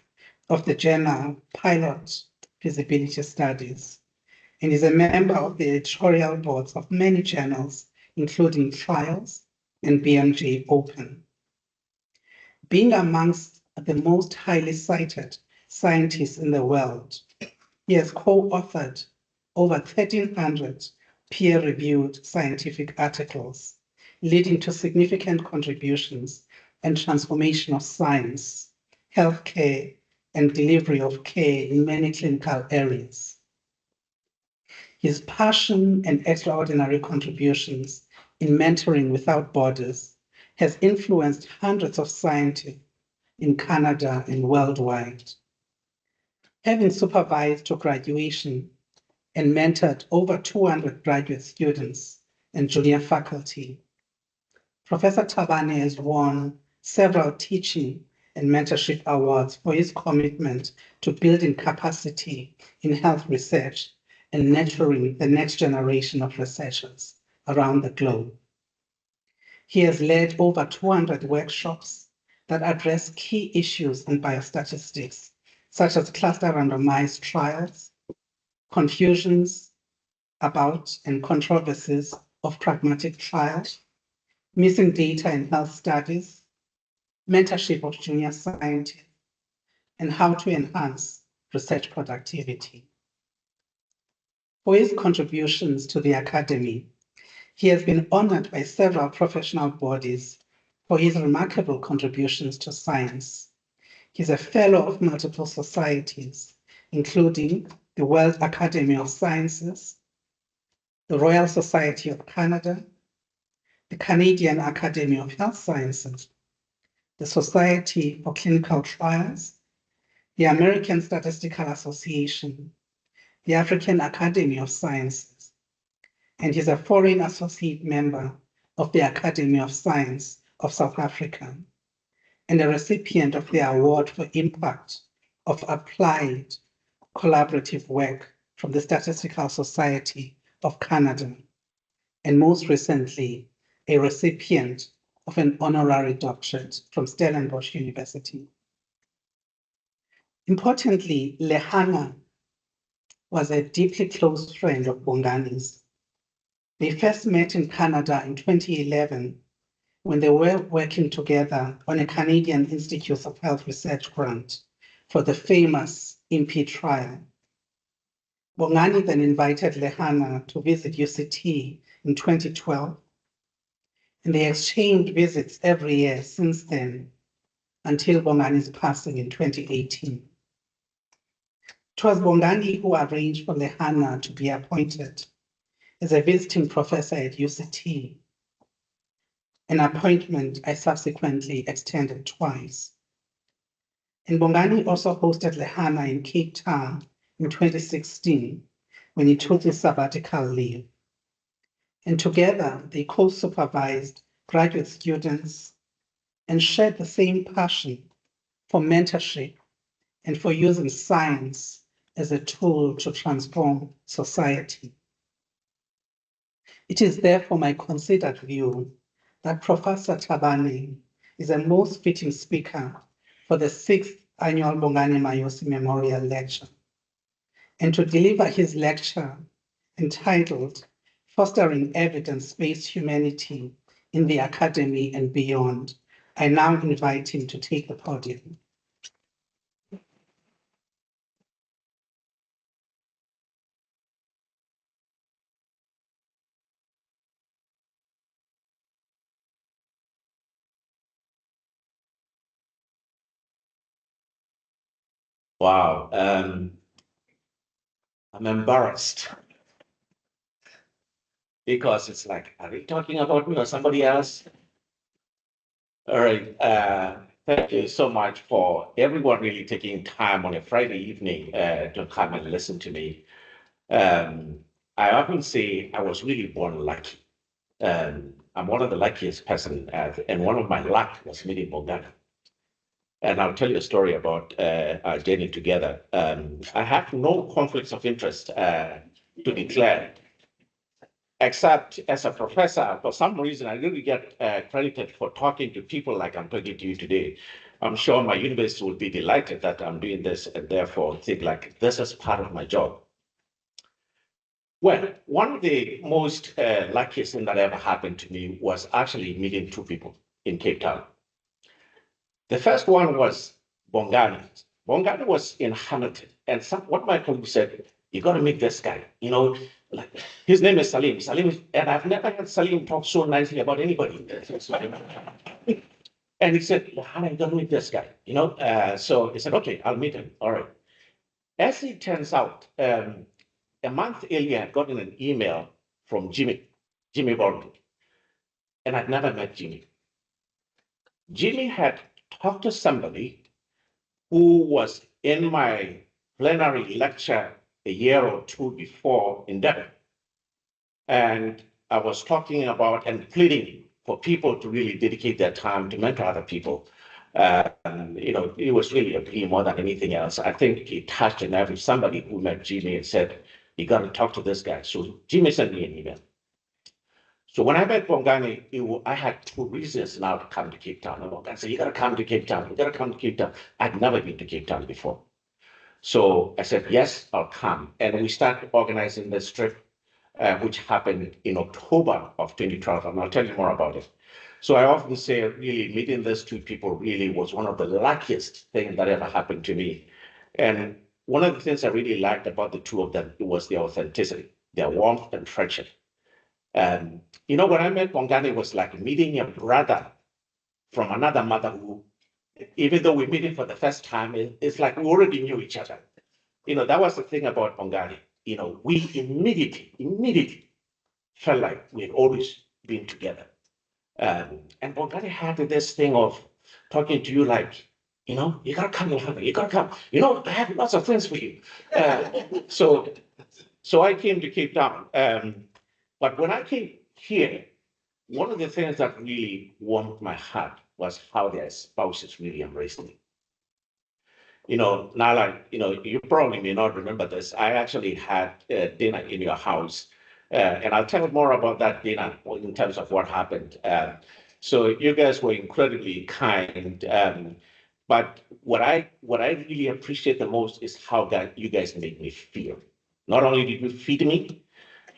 of the journal Pilot Feasibility Studies, and is a member of the editorial boards of many journals, including Trials and BMJ Open. Being amongst are the most highly cited scientists in the world. He has co-authored over 1,300 peer-reviewed scientific articles, leading to significant contributions and transformation of science, healthcare, and delivery of care in many clinical areas. His passion and extraordinary contributions in mentoring without borders has influenced hundreds of scientists in Canada and worldwide. Having supervised to graduation and mentored over 200 graduate students and junior faculty, Professor Thabane has won several teaching and mentorship awards for his commitment to building capacity in health research and nurturing the next generation of researchers around the globe. He has led over 200 workshops that address key issues in biostatistics, such as cluster randomized trials, confusions about and controversies of pragmatic trials, missing data in health studies, mentorship of junior scientists, and how to enhance research productivity. For his contributions to the academy, he has been honored by several professional bodies for his remarkable contributions to science. He's a fellow of multiple societies, including the World Academy of Sciences, the Royal Society of Canada, the Canadian Academy of Health Sciences, the Society for Clinical Trials, the American Statistical Association, the African Academy of Sciences, and he's a foreign associate member of the Academy of Science of South Africa, and a recipient of the Award for Impact of Applied Collaborative Work from the Statistical Society of Canada, and most recently, a recipient of an honorary doctorate from Stellenbosch University. Importantly, Lehana was a deeply close friend of Bongani's. They first met in Canada in 2011 when they were working together on a Canadian Institute of Health Research grant for the famous IMPI trial. Bongani then invited Lehana to visit UCT in 2012, and they exchanged visits every year since then until Bongani's passing in 2018. It was Bongani who arranged for Lehana to be appointed as a visiting professor at UCT, an appointment I subsequently extended twice. And Bongani also hosted Lehana in Cape Town in 2016 when he took his sabbatical leave. And together they co-supervised graduate students and shared the same passion for mentorship and for using science as a tool to transform society. It is therefore my considered view that Professor Thabane is a most fitting speaker for the 6th annual Bongani Mayosi Memorial Lecture. And to deliver his lecture entitled Fostering Evidence-Based Humanity in the Academy and Beyond, I now invite him to take the podium. Wow, I'm embarrassed because it's like, are we talking about me or somebody else? All right, thank you so much for everyone really taking time on a Friday evening to come and listen to me. I often say I was really born lucky. I'm one of the luckiest person, and one of my luck was meeting Bongani. And I'll tell you a story about our journey together. I have no conflicts of interest to declare, except as a professor. For some reason, I really get credited for talking to people like I'm talking to you today. I'm sure my university will be delighted that I'm doing this and therefore think like this is part of my job. Well, one of the most luckiest thing that ever happened to me was actually meeting two people in Cape Town. The first one was Bongani. Bongani was in Hamilton, and what my colleague said, you got to meet this guy. You know, like his name is Salim. And I've never heard Salim talk so nicely about anybody. And he said, Lehana, you got to meet this guy. You know, so he said, okay, I'll meet him. All right. As it turns out, a month earlier, I had gotten an email from Jimmy Baldwin, and I'd never met Jimmy. Jimmy had talked to somebody who was in my plenary lecture a year or two before in Durban. And I was talking about and pleading for people to really dedicate their time to mentor other people. You know, it was really a plea more than anything else. I think it touched a nerve with somebody who met Jimmy and said, you got to talk to this guy. So Jimmy sent me an email. So when I met Bongani, I had two reasons now to come to Cape Town. And Bongani said, you got to come to Cape Town. You got to come to Cape Town. I'd never been to Cape Town before. So I said, yes, I'll come. And we started organizing this trip, which happened in October of 2012. And I'll tell you more about it. So I often say, really, meeting these two people really was one of the luckiest things that ever happened to me. And one of the things I really liked about the two of them was their authenticity, their warmth and friendship. You know, when I met Bongani, it was like meeting a brother from another mother who, even though we meet him for the first time, it's like we already knew each other. You know, that was the thing about Bongani. You know, we immediately felt like we had always been together. And Bongani had this thing of talking to you like, you know, you gotta come, you gotta come. You know, I have lots of friends for you. So I came to Cape Town. But when I came here, one of the things that really warmed my heart was how their spouses really embraced me. You know, Nala, you know, you probably may not remember this. I actually had dinner in your house, and I'll tell more about that dinner in terms of what happened. So you guys were incredibly kind. But what I really appreciate the most is how you guys made me feel. Not only did you feed me,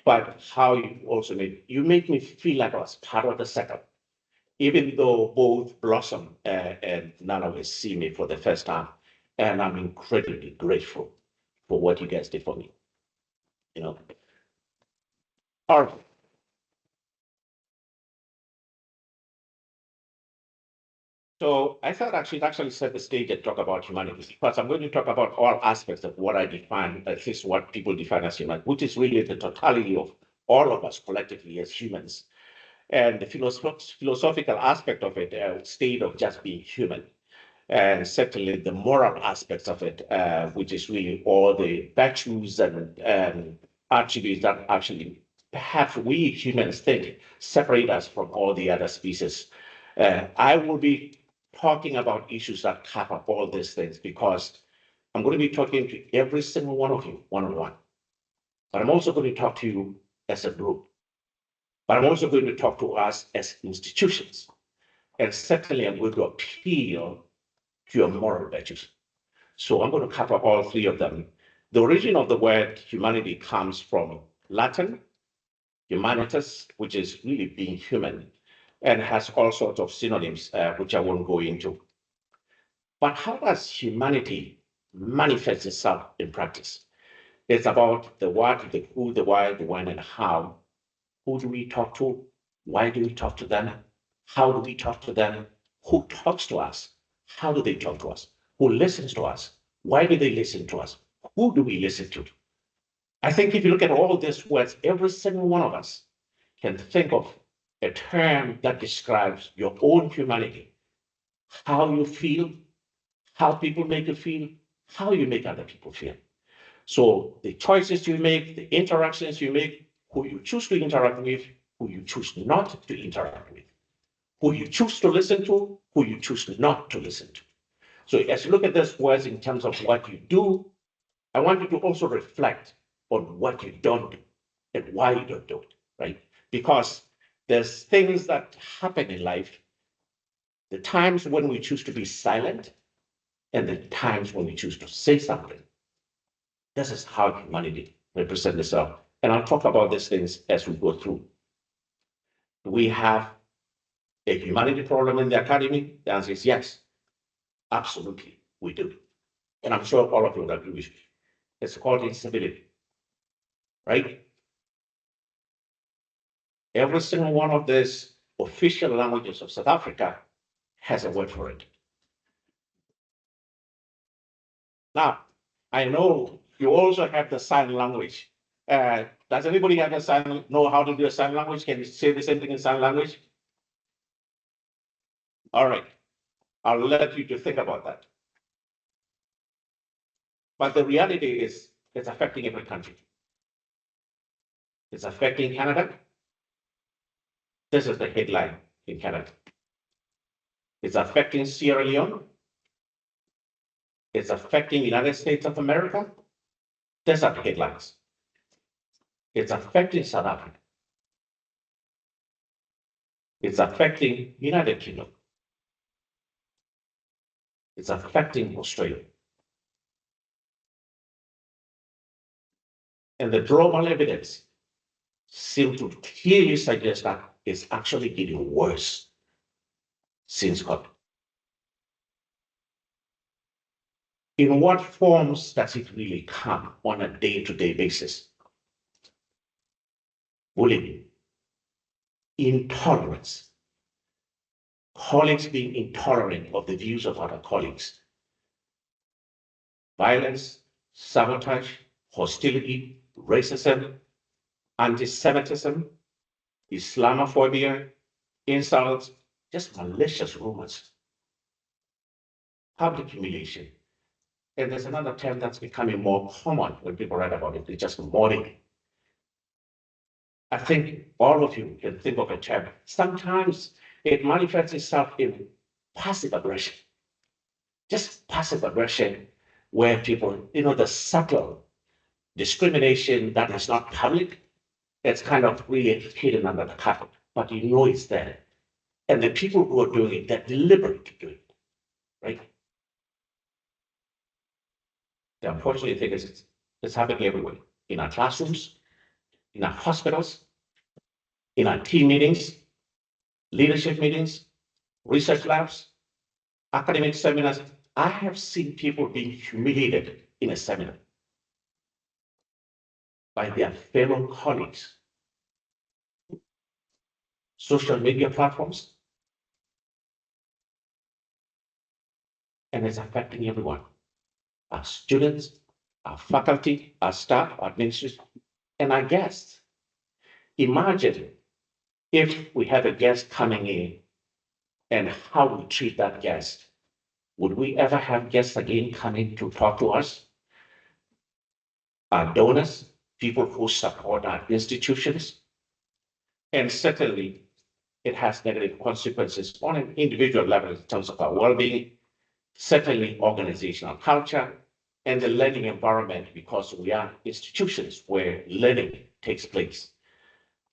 but how you also made me feel like I was part of the setup, even though both Blossom and Nana will see me for the first time. And I'm incredibly grateful for what you guys did for me. You know. All right. So I thought I should actually set the stage and talk about humanity, because I'm going to talk about all aspects of what I define, at least what people define as human, which is really the totality of all of us collectively as humans. And the philosophical aspect of it, state of just being human. And certainly the moral aspects of it, which is really all the virtues and attributes that actually perhaps we humans think separate us from all the other species. I will be talking about issues that cover all these things, because I'm going to be talking to every single one of you one-on-one. But I'm also going to talk to you as a group. But I'm also going to talk to us as institutions. And certainly I'm going to appeal to your moral virtues. So I'm going to cover all three of them. The origin of the word humanity comes from Latin, humanitas, which is really being human, and has all sorts of synonyms, which I won't go into. But how does humanity manifest itself in practice? It's about the what, the who, the why, the when, and how. Who do we talk to? Why do we talk to them? How do we talk to them? Who talks to us? How do they talk to us? Who listens to us? Why do they listen to us? Who do we listen to? I think if you look at all these words, every single one of us can think of a term that describes your own humanity, how you feel, how people make you feel, how you make other people feel. So the choices you make, the interactions you make, who you choose to interact with, who you choose not to interact with, who you choose to listen to, who you choose not to listen to. So as you look at these words in terms of what you do, I want you to also reflect on what you don't do and why you don't do it, right? Because there's things that happen in life, the times when we choose to be silent and the times when we choose to say something. This is how humanity represents itself. And I'll talk about these things as we go through. Do we have a humanity problem in the academy? The answer is yes, absolutely. We do. And I'm sure all of you would agree with me. It's called instability, right? Every single one of these official languages of South Africa has a word for it. Now, I know you also have the sign language. Does anybody have a sign, know how to do a sign language? Can you say the same thing in sign language? All right, I'll let you to think about that. But the reality is, it's affecting every country. It's affecting Canada. This is the headline in Canada. It's affecting Sierra Leone. It's affecting United States of America. These are the headlines. It's affecting South Africa. It's affecting United Kingdom. It's affecting Australia. And the global evidence seems to clearly suggest that it's actually getting worse since COVID. In what forms does it really come on a day-to-day basis? Bullying, intolerance, colleagues being intolerant of the views of other colleagues, violence, sabotage, hostility, racism, anti-Semitism, Islamophobia, insults, just malicious rumors, public humiliation. And there's another term that's becoming more common when people write about it, it's just mobbing. I think all of you can think of a term. Sometimes it manifests itself in passive aggression. Just passive aggression, where people, the subtle discrimination that is not public, it's kind of really hidden under the carpet, but you know it's there. And the people who are doing it, they're deliberately doing it, right? The unfortunate thing is it's happening everywhere, in our classrooms, in our hospitals, in our team meetings, leadership meetings, research labs, academic seminars. I have seen people being humiliated in a seminar by their fellow colleagues. Social media platforms, and it's affecting everyone. Our students, our faculty, our staff, our administration, and our guests. Imagine if we have a guest coming in and how we treat that guest. Would we ever have guests again coming to talk to us? Our donors, people who support our institutions, and certainly it has negative consequences on an individual level in terms of our well-being, certainly organizational culture, and the learning environment, because we are institutions where learning takes place.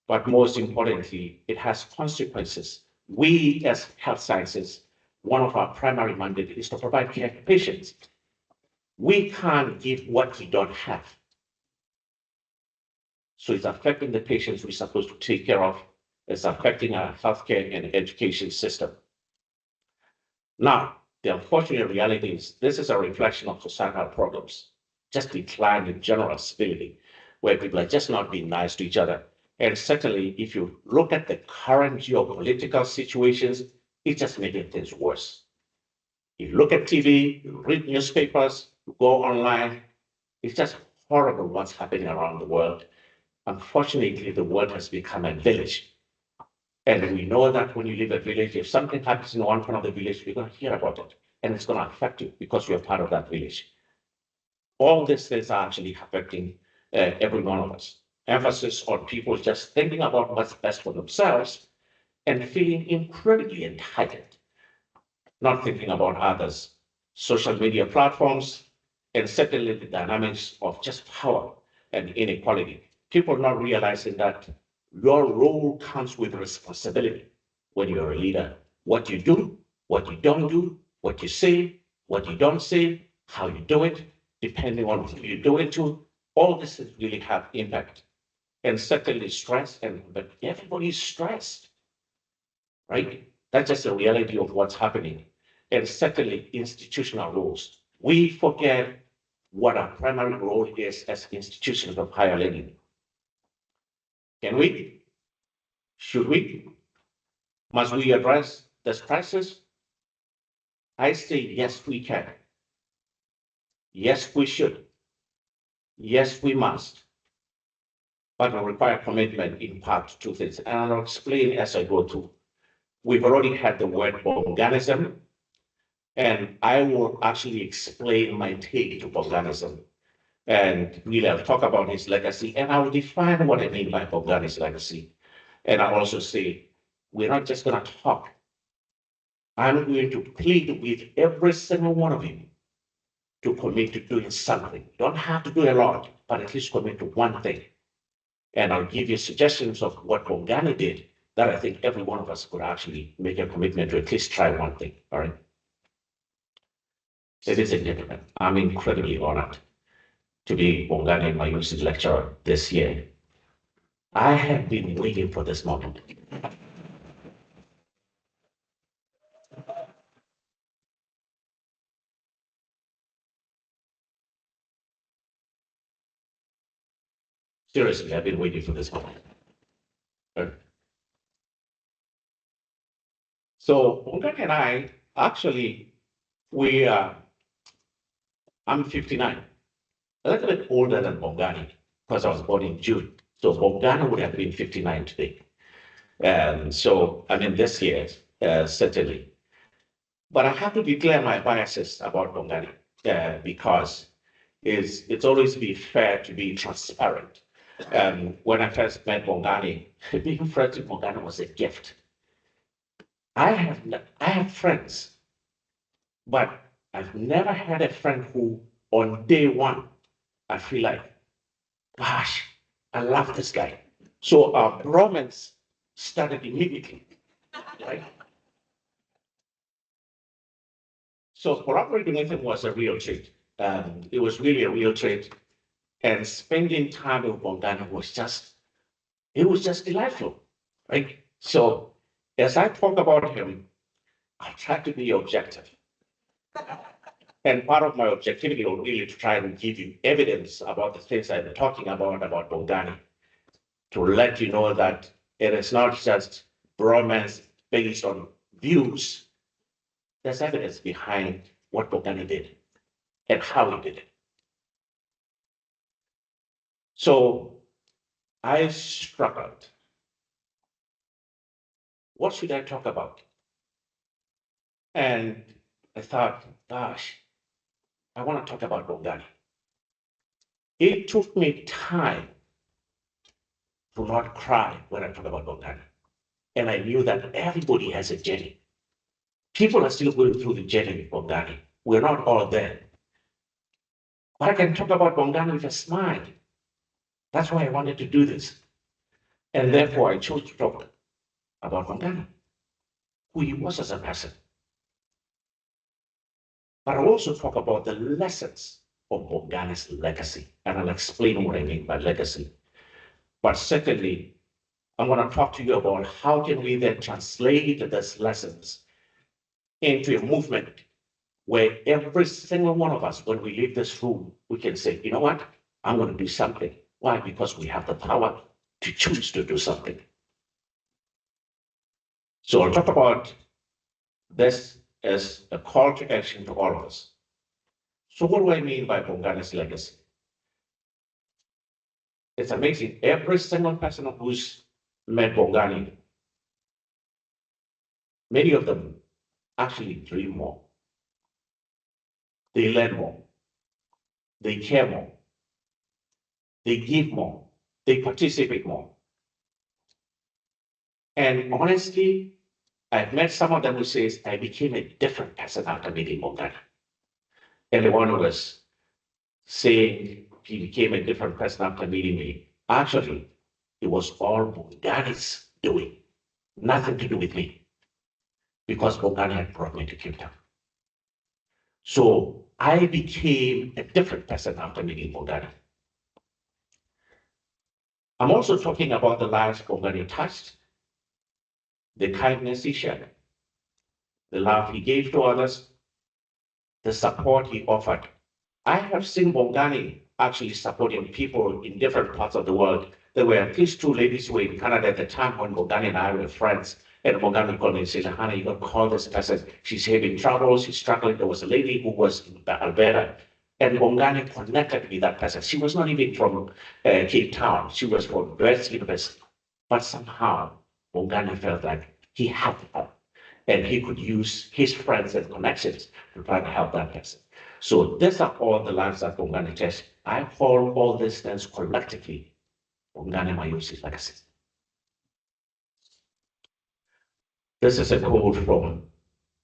But most importantly, it has consequences. We as health sciences, one of our primary mandates is to provide care to patients. We can't give what we don't have. So it's affecting the patients we're supposed to take care of. It's affecting our healthcare and education system. Now, the unfortunate reality is this is a reflection of societal problems, just decline in general civility, where people are just not being nice to each other. And certainly, if you look at the current geopolitical situations, it's just making things worse. You look at TV, you read newspapers, you go online, it's just horrible what's happening around the world. Unfortunately, the world has become a village. And we know that when you live a village, if something happens in one part of the village, you're going to hear about it. And it's going to affect you because you're part of that village. All these things are actually affecting every one of us. Emphasis on people just thinking about what's best for themselves and feeling incredibly entitled, not thinking about others. Social media platforms, and certainly the dynamics of just power and inequality. People not realizing that your role comes with responsibility when you're a leader. What you do, what you don't do, what you say, what you don't say, how you do it, depending on who you do it to, all this is really have impact. And certainly stress, but everybody's stressed, right? That's just the reality of what's happening. and certainly institutional roles. We forget what our primary role is as institutions of higher learning. Can we? Should we? Must we address this crisis? I say yes, we can. Yes, we should. Yes, we must. But it will require commitment in part to things. And I'll explain as I go through. We've already had the word Bonganism, and I will actually explain my take to Bonganism. And really, I'll talk about his legacy, and I will define what I mean by Bongani's legacy. And I'll also say, we're not just going to talk. I'm going to plead with every single one of you to commit to doing something. You don't have to do a lot, but at least commit to one thing. And I'll give you suggestions of what Bongani did that I think every one of us could actually make a commitment to at least try one thing. All right. Ladies and gentlemen, I'm incredibly honored to be Bongani Mayosi lecturer this year. I have been waiting for this moment. Seriously, I've been waiting for this moment. So Bongani and I, actually, I'm 59, a little bit older than Bongani because I was born in June. So Bongani would have been 59 today. And so, I mean, this year, certainly. But I have to declare my biases about Bongani because it's always been fair to be transparent. When I first met Bongani, being friends with Bongani was a gift. I have friends, but I've never had a friend who, on day one, I feel like, gosh, I love this guy. So our bromance started immediately, right? So collaborating with him was a real treat. It was really a real treat. And spending time with Bongani was just delightful, right? So as I talk about him, I try to be objective. And part of my objectivity will really to try and give you evidence about the things I've been talking about Bongani, to let you know that it is not just bromance based on views. There's evidence behind what Bongani did and how he did it. So I struggled. What should I talk about? And I thought, gosh, I want to talk about Bongani. It took me time to not cry when I talk about Bongani. And I knew that everybody has a journey. People are still going through the journey with Bongani. We're not all there. But I can talk about Bongani with a smile. That's why I wanted to do this. And therefore, I chose to talk about Bongani, who he was as a person. But I'll also talk about the lessons of Bongani's legacy, and I'll explain what I mean by legacy. But secondly, I'm going to talk to you about how can we then translate these lessons into a movement where every single one of us, when we leave this room, we can say, you know what, I'm going to do something. Why? Because we have the power to choose to do something. So I'll talk about this as a call to action to all of us. So what do I mean by Bongani's legacy? It's amazing. Every single person who's met Bongani, many of them actually dream more. They learn more. They care more. They give more. They participate more. And honestly, I've met some of them who says, I became a different person after meeting Bongani. And the one who was saying he became a different person after meeting me. Actually, it was all Bongani's doing, nothing to do with me, because Bongani had brought me to Cape Town. So I became a different person after meeting Bongani. I'm also talking about the lives Bongani touched, the kindness he shared, the love he gave to others, the support he offered. I have seen Bongani actually supporting people in different parts of the world. There were at least two ladies who were in Canada at the time when Bongani and I were friends. And Bongani called me and said, Lehana, you got to call this person. She's having trouble. She's struggling. There was a lady who was in Alberta. And Bongani connected with that person. She was not even from Cape Town. She was from West University. But somehow, Bongani felt like he had help. And he could use his friends and connections to try to help that person. So these are all the lives that Bongani touched. I call all these things collectively Bongani Mayosi legacy. This is a quote from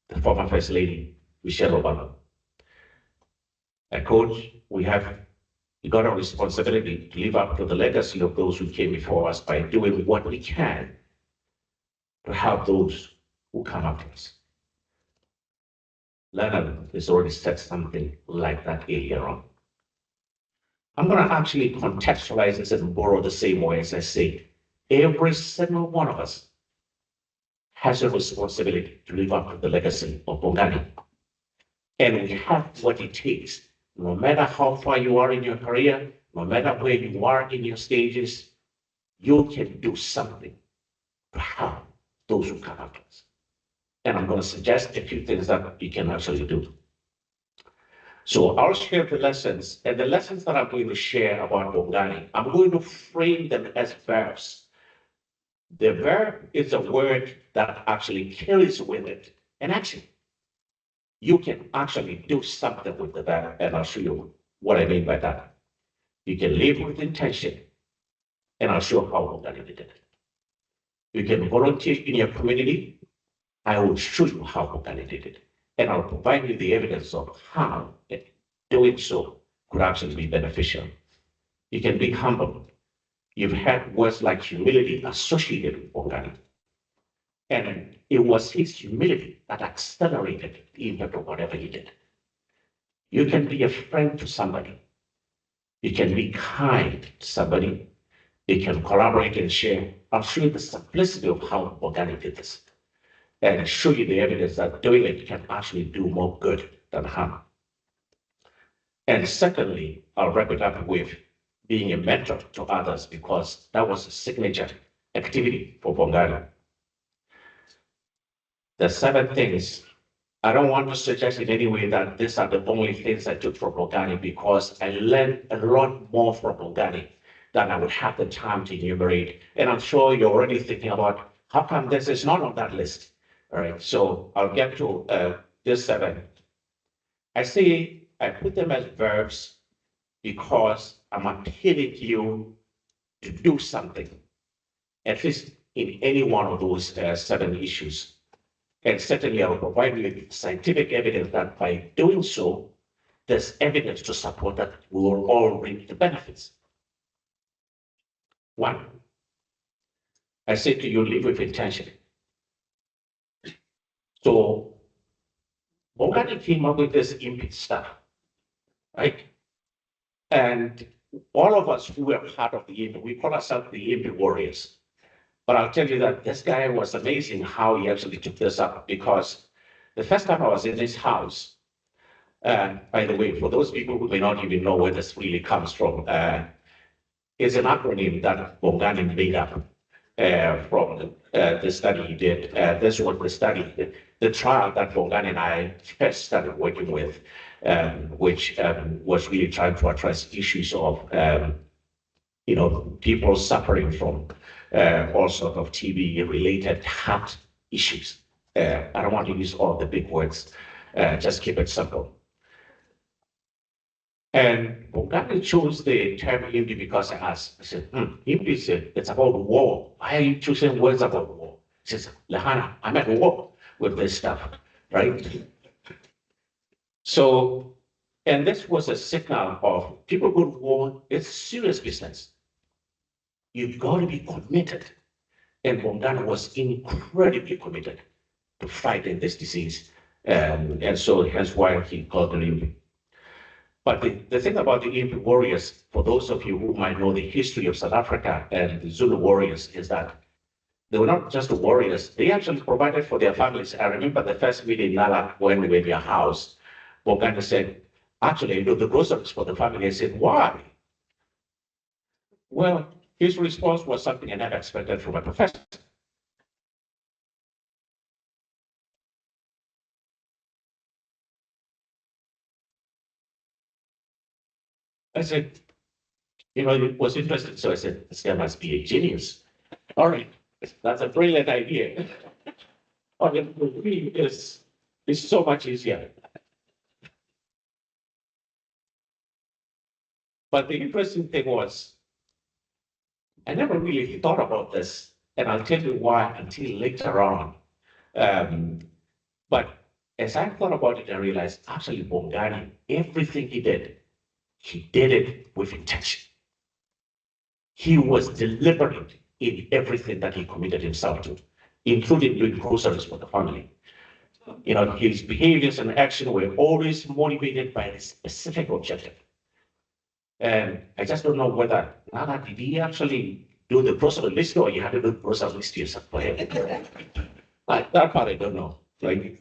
the former First Lady, Michelle Obama. A quote, we got a responsibility to live up to the legacy of those who came before us by doing what we can to help those who come after us. Lehana has already said something like that earlier on. I'm going to actually contextualize this and borrow the same way as I say. Every single one of us has a responsibility to live up to the legacy of Bongani. And we have what it takes. No matter how far you are in your career, no matter where you are in your stages, you can do something to help those who come after us. And I'm going to suggest a few things that you can actually do. So I'll share the lessons, and the lessons that I'm going to share about Bongani, I'm going to frame them as verbs. The verb is a word that actually carries with it an action. You can actually do something with the verb, and I'll show you what I mean by that. You can live with intention, and I'll show how Bongani did it. You can volunteer in your community. I will show you how Bongani did it, and I'll provide you the evidence of how doing so could actually be beneficial. You can be humble. You've had words like humility associated with Bongani, and it was his humility that accelerated the impact of whatever he did. You can be a friend to somebody. You can be kind to somebody. You can collaborate and share. I'll show you the simplicity of how Bongani did this, and show you the evidence that doing it can actually do more good than harm. And secondly, I'll wrap it up with being a mentor to others, because that was a signature activity for Bongani. The 7 things, I don't want to suggest in any way that these are the only things I took from Bongani, because I learned a lot more from Bongani than I would have the time to enumerate. And I'm sure you're already thinking about how come this is not on that list. All right, so I'll get to this 7. I put them as verbs because I'm appealing to you to do something, at least in any one of those 7 issues. And certainly I will provide you with scientific evidence that by doing so, there's evidence to support that we will all reap the benefits. 1, I say to you, live with intention. So Bongani came up with this IMPI stuff, right? And all of us who were part of the IMPI, we call ourselves the IMPI warriors. But I'll tell you that this guy was amazing how he actually took this up, because the first time I was in this house, by the way, for those people who may not even know where this really comes from, it's an acronym that Bongani made up from the study he did. This was the study, the trial that Bongani and I first started working with, which was really trying to address issues of people suffering from all sorts of TB-related heart issues. I don't want to use all the big words, just keep it simple. And Bongani chose the term IMPI because I asked, I said, IMPI, it's about war. Why are you choosing words about war? He says, Lehana, I'm at war with this stuff, right? So, and this was a signal of people go to war, it's serious business. You've got to be committed. And Bongani was incredibly committed to fighting this disease. And so hence why he called it IMPI. But the thing about the IMPI warriors, for those of you who might know the history of South Africa and the Zulu warriors, is that they were not just warriors, they actually provided for their families. I remember the first meeting in Nala when we were in your house, Bongani said, actually, I do the groceries for the family. I said, why? Well, his response was something I never expected from a professor. I said, it was interesting. So I said, this guy must be a genius. All right, that's a brilliant idea. Oh, it really is. It's so much easier. But the interesting thing was, I never really thought about this, and I'll tell you why until later on. But as I thought about it, I realized actually Bongani, everything he did it with intention. He was deliberate in everything that he committed himself to, including doing groceries for the family. His behaviors and action were always motivated by a specific objective. And I just don't know whether Nana, did he actually do the grocery list or you had to do the grocery list yourself for him? Like that part I don't know. Right?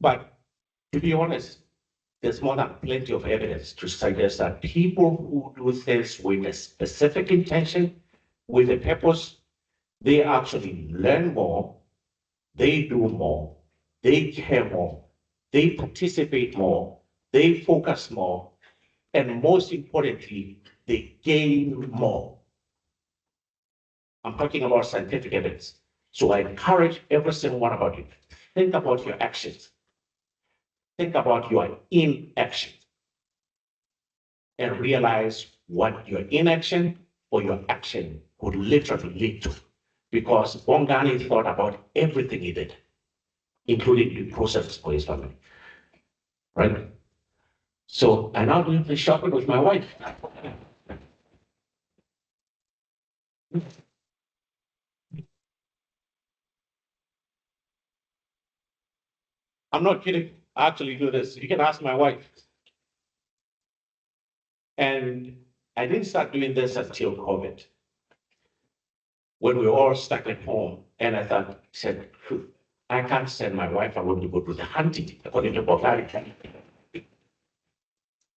But to be honest, there's more than plenty of evidence to suggest that people who do things with a specific intention, with a purpose, they actually learn more, they do more, they care more, they participate more, they focus more, and most importantly, they gain more. I'm talking about scientific evidence. So I encourage every single one about you. Think about your actions. Think about your inaction. And realize what your inaction or your action would literally lead to. Because Bongani thought about everything he did, including the process for his family. Right? So I now do the shopping with my wife. I'm not kidding. I actually do this. You can ask my wife. And I didn't start doing this until COVID, when we were all stuck at home. And I said, I can't send my wife alone to go do the hunting, according to Bongani.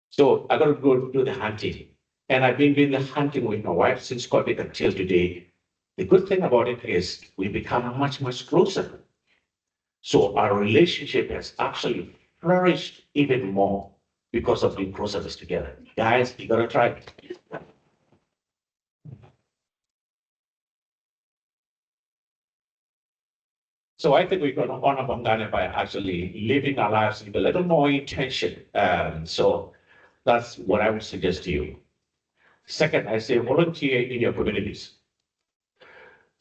So I got to go do the hunting. And I've been doing the hunting with my wife since COVID until today. The good thing about it is we become much, much closer. So our relationship has actually flourished even more because of being closer together. Guys, you gotta try it. So I think we're going to honor Bongani by actually living our lives with a little more intention. So that's what I would suggest to you. Second, I say volunteer in your communities.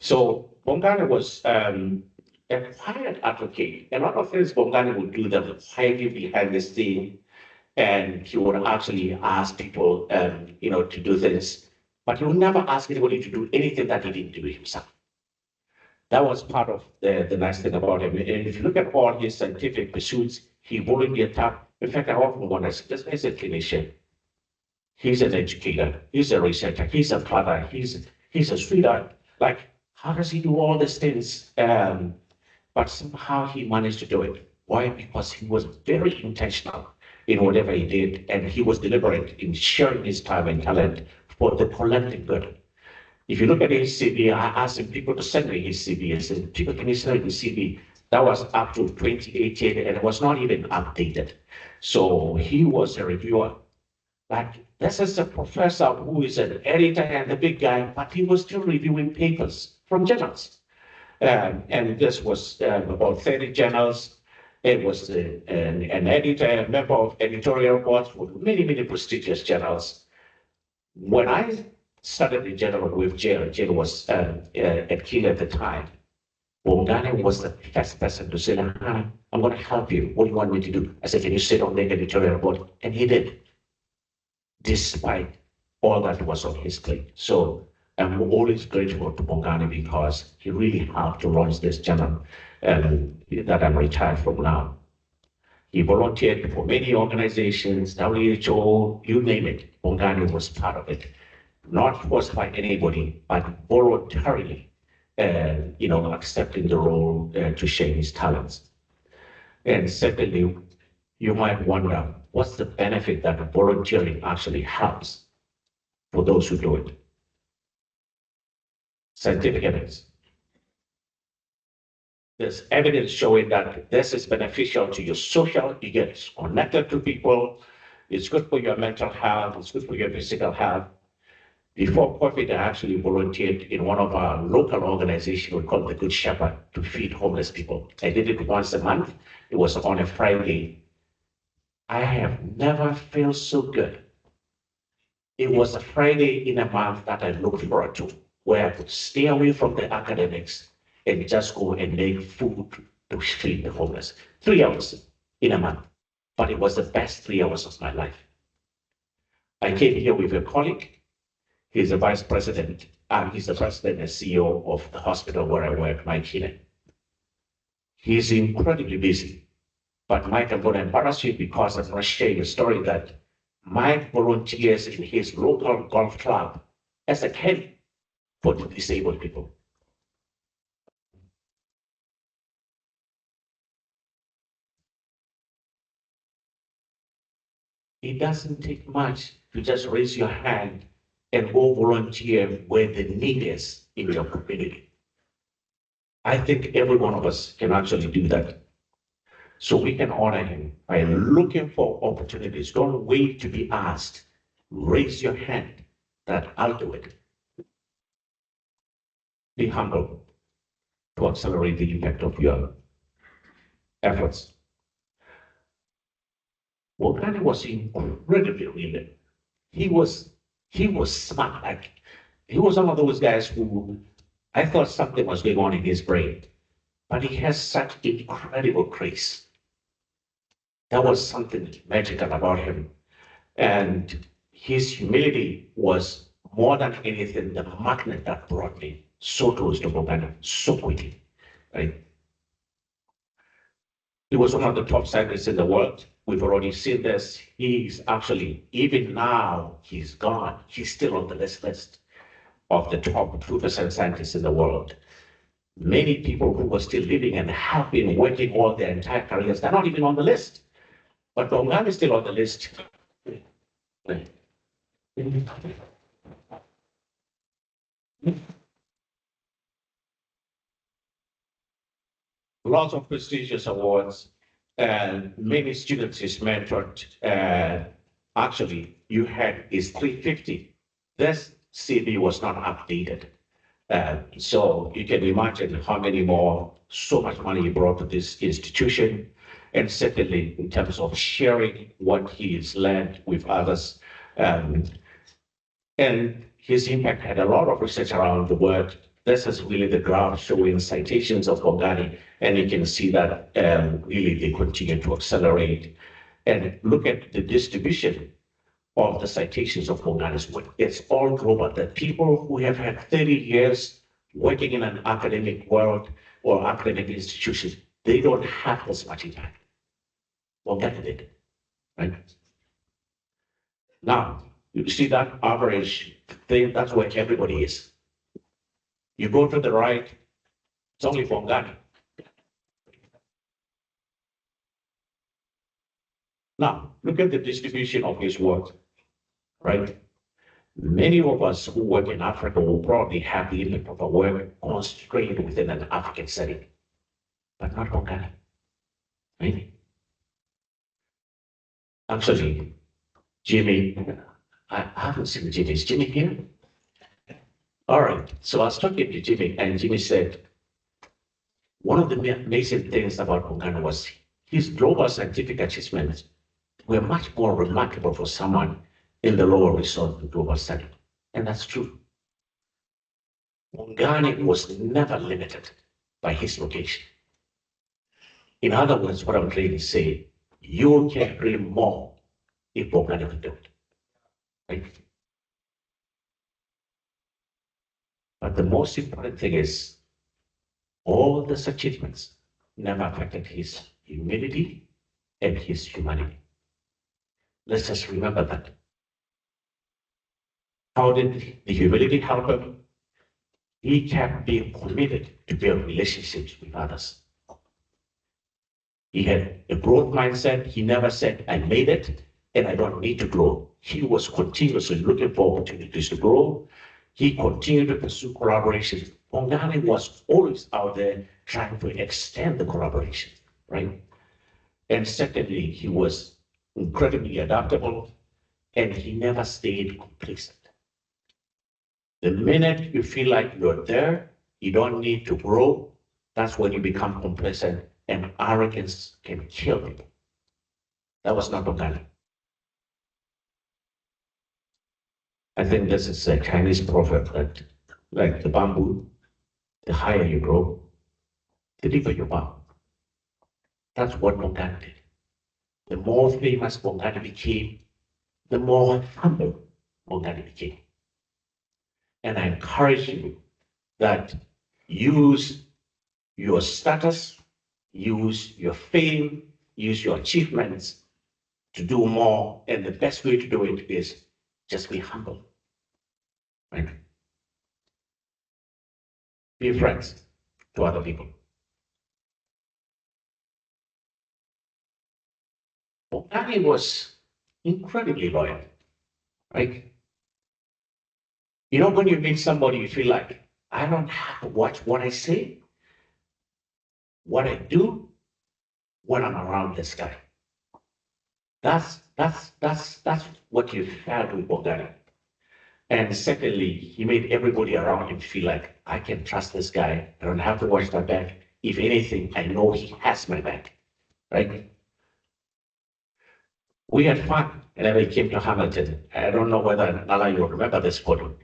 So Bongani was a quiet advocate. A lot of things Bongani would do them quietly behind the scene, and he would actually ask people, to do things, but he would never ask anybody to do anything that he didn't do himself. That was part of the nice thing about him. And if you look at all his scientific pursuits, he volunteered time. In fact, I often wonder, this guy's a clinician. He's an educator. He's a researcher. He's a father. He's a sweetheart. Like, how does he do all these things? But somehow he managed to do it. Why? Because he was very intentional in whatever he did, and he was deliberate in sharing his time and talent for the collective good. If you look at his CV, I asked him people to send me his CV. I said, people, can you send me his CV? That was up to 2018, and it was not even updated. So he was a reviewer. Like, this is a professor who is an editor and a big guy, but he was still reviewing papers from journals. And this was about 30 journals. It was an editor, a member of editorial boards for many, many prestigious journals. When I started the journal with Jill was at Kiel at the time, Bongani was the first person to say, I'm going to help you. What do you want me to do? I said, can you sit on the editorial board? And he did, despite all that was on his plate. So I'm always grateful to Bongani because he really helped to launch this journal that I'm retired from now. He volunteered for many organizations, WHO, you name it. Bongani was part of it. Not forced by anybody, but voluntarily. accepting the role to share his talents. And secondly, you might wonder, what's the benefit that volunteering actually helps for those who do it? Scientific evidence. There's evidence showing that this is beneficial to your social, you get connected to people, it's good for your mental health, it's good for your physical health. Before COVID, I actually volunteered in one of our local organizations we call the Good Shepherd to feed homeless people. I did it once a month. It was on a Friday. I have never felt so good. It was a Friday in a month that I looked forward to, where I could stay away from the academics and just go and make food to feed the homeless. 3 hours in a month, but it was the best 3 hours of my life. I came here with a colleague. He's the vice president, and he's the president and CEO of the hospital where I work, Mike Hine. He's incredibly busy, but Mike, I'm going to embarrass you because I'm going to share a story that Mike volunteers in his local golf club as a caddy for the disabled people. It doesn't take much to just raise your hand and go volunteer where the need is in your community. I think every one of us can actually do that. So we can honor him by looking for opportunities. Don't wait to be asked. Raise your hand that I'll do it. Be humble to accelerate the impact of your efforts. Bongani was incredibly brilliant. He was smart. Like, he was one of those guys who I thought something was going on in his brain, but he has such incredible grace. There was something magical about him. And his humility was more than anything the magnet that brought me so close to Bongani so quickly. Right? He was one of the top scientists in the world. We've already seen this. He's actually, even now, he's gone. He's still on the list of the top 2% scientists in the world. Many people who were still living and have been working all their entire careers, they're not even on the list. But Bongani is still on the list. Lots of prestigious awards, and many students he's mentored. Actually, you had his 350. This CV was not updated. So you can imagine how many more, so much money he brought to this institution. And secondly, in terms of sharing what he's learned with others. And his impact had a lot of research around the world. This is really the graph showing citations of Bongani, and you can see that really they continue to accelerate. And look at the distribution of the citations of Bongani's work. It's all global. The people who have had 30 years working in an academic world or academic institution, they don't have this much impact. Bongani did, right? Now, you see that average thing, that's where everybody is. You go to the right, it's only Bongani. Now, look at the distribution of his work, right? Many of us who work in Africa will probably have the impact of our work constrained within an African setting, but not Bongani, right? Actually, Jimmy, I haven't seen Jimmy. Is Jimmy here? All right. So I was talking to Jimmy, and Jimmy said, one of the amazing things about Bongani was his global scientific achievements were much more remarkable for someone in the lower resource global setting. And that's true. Bongani was never limited by his location. In other words, what I'm trying to say, you can dream more if Bongani can do it. Right? But the most important thing is all these achievements never affected his humility and his humanity. Let's just remember that. How did the humility help him? he kept being committed to build relationships with others. He had a growth mindset. He never said, I made it and I don't need to grow. He was continuously looking for opportunities to grow. He continued to pursue collaborations. Bongani was always out there trying to extend the collaboration, right? And secondly, he was incredibly adaptable and he never stayed complacent. The minute you feel like you're there, you don't need to grow, that's when you become complacent and arrogance can kill people. That was not Bongani. I think this is a Chinese proverb that, like the bamboo, the higher you grow, the deeper you bow. That's what Bongani did. The more famous Bongani became, the more humble Bongani became. And I encourage you that use your status, use your fame, use your achievements to do more. And the best way to do it is just be humble, right? Be friends to other people. Bongani was incredibly loyal, right? You know, when you meet somebody, you feel like, I don't have to watch what I say, what I do when I'm around this guy. That's what you felt with Bongani. And secondly, he made everybody around him feel like, I can trust this guy. I don't have to watch my back. If anything, I know he has my back, right? We had fun whenever he came to Hamilton. I don't know whether Nala, you remember this photo.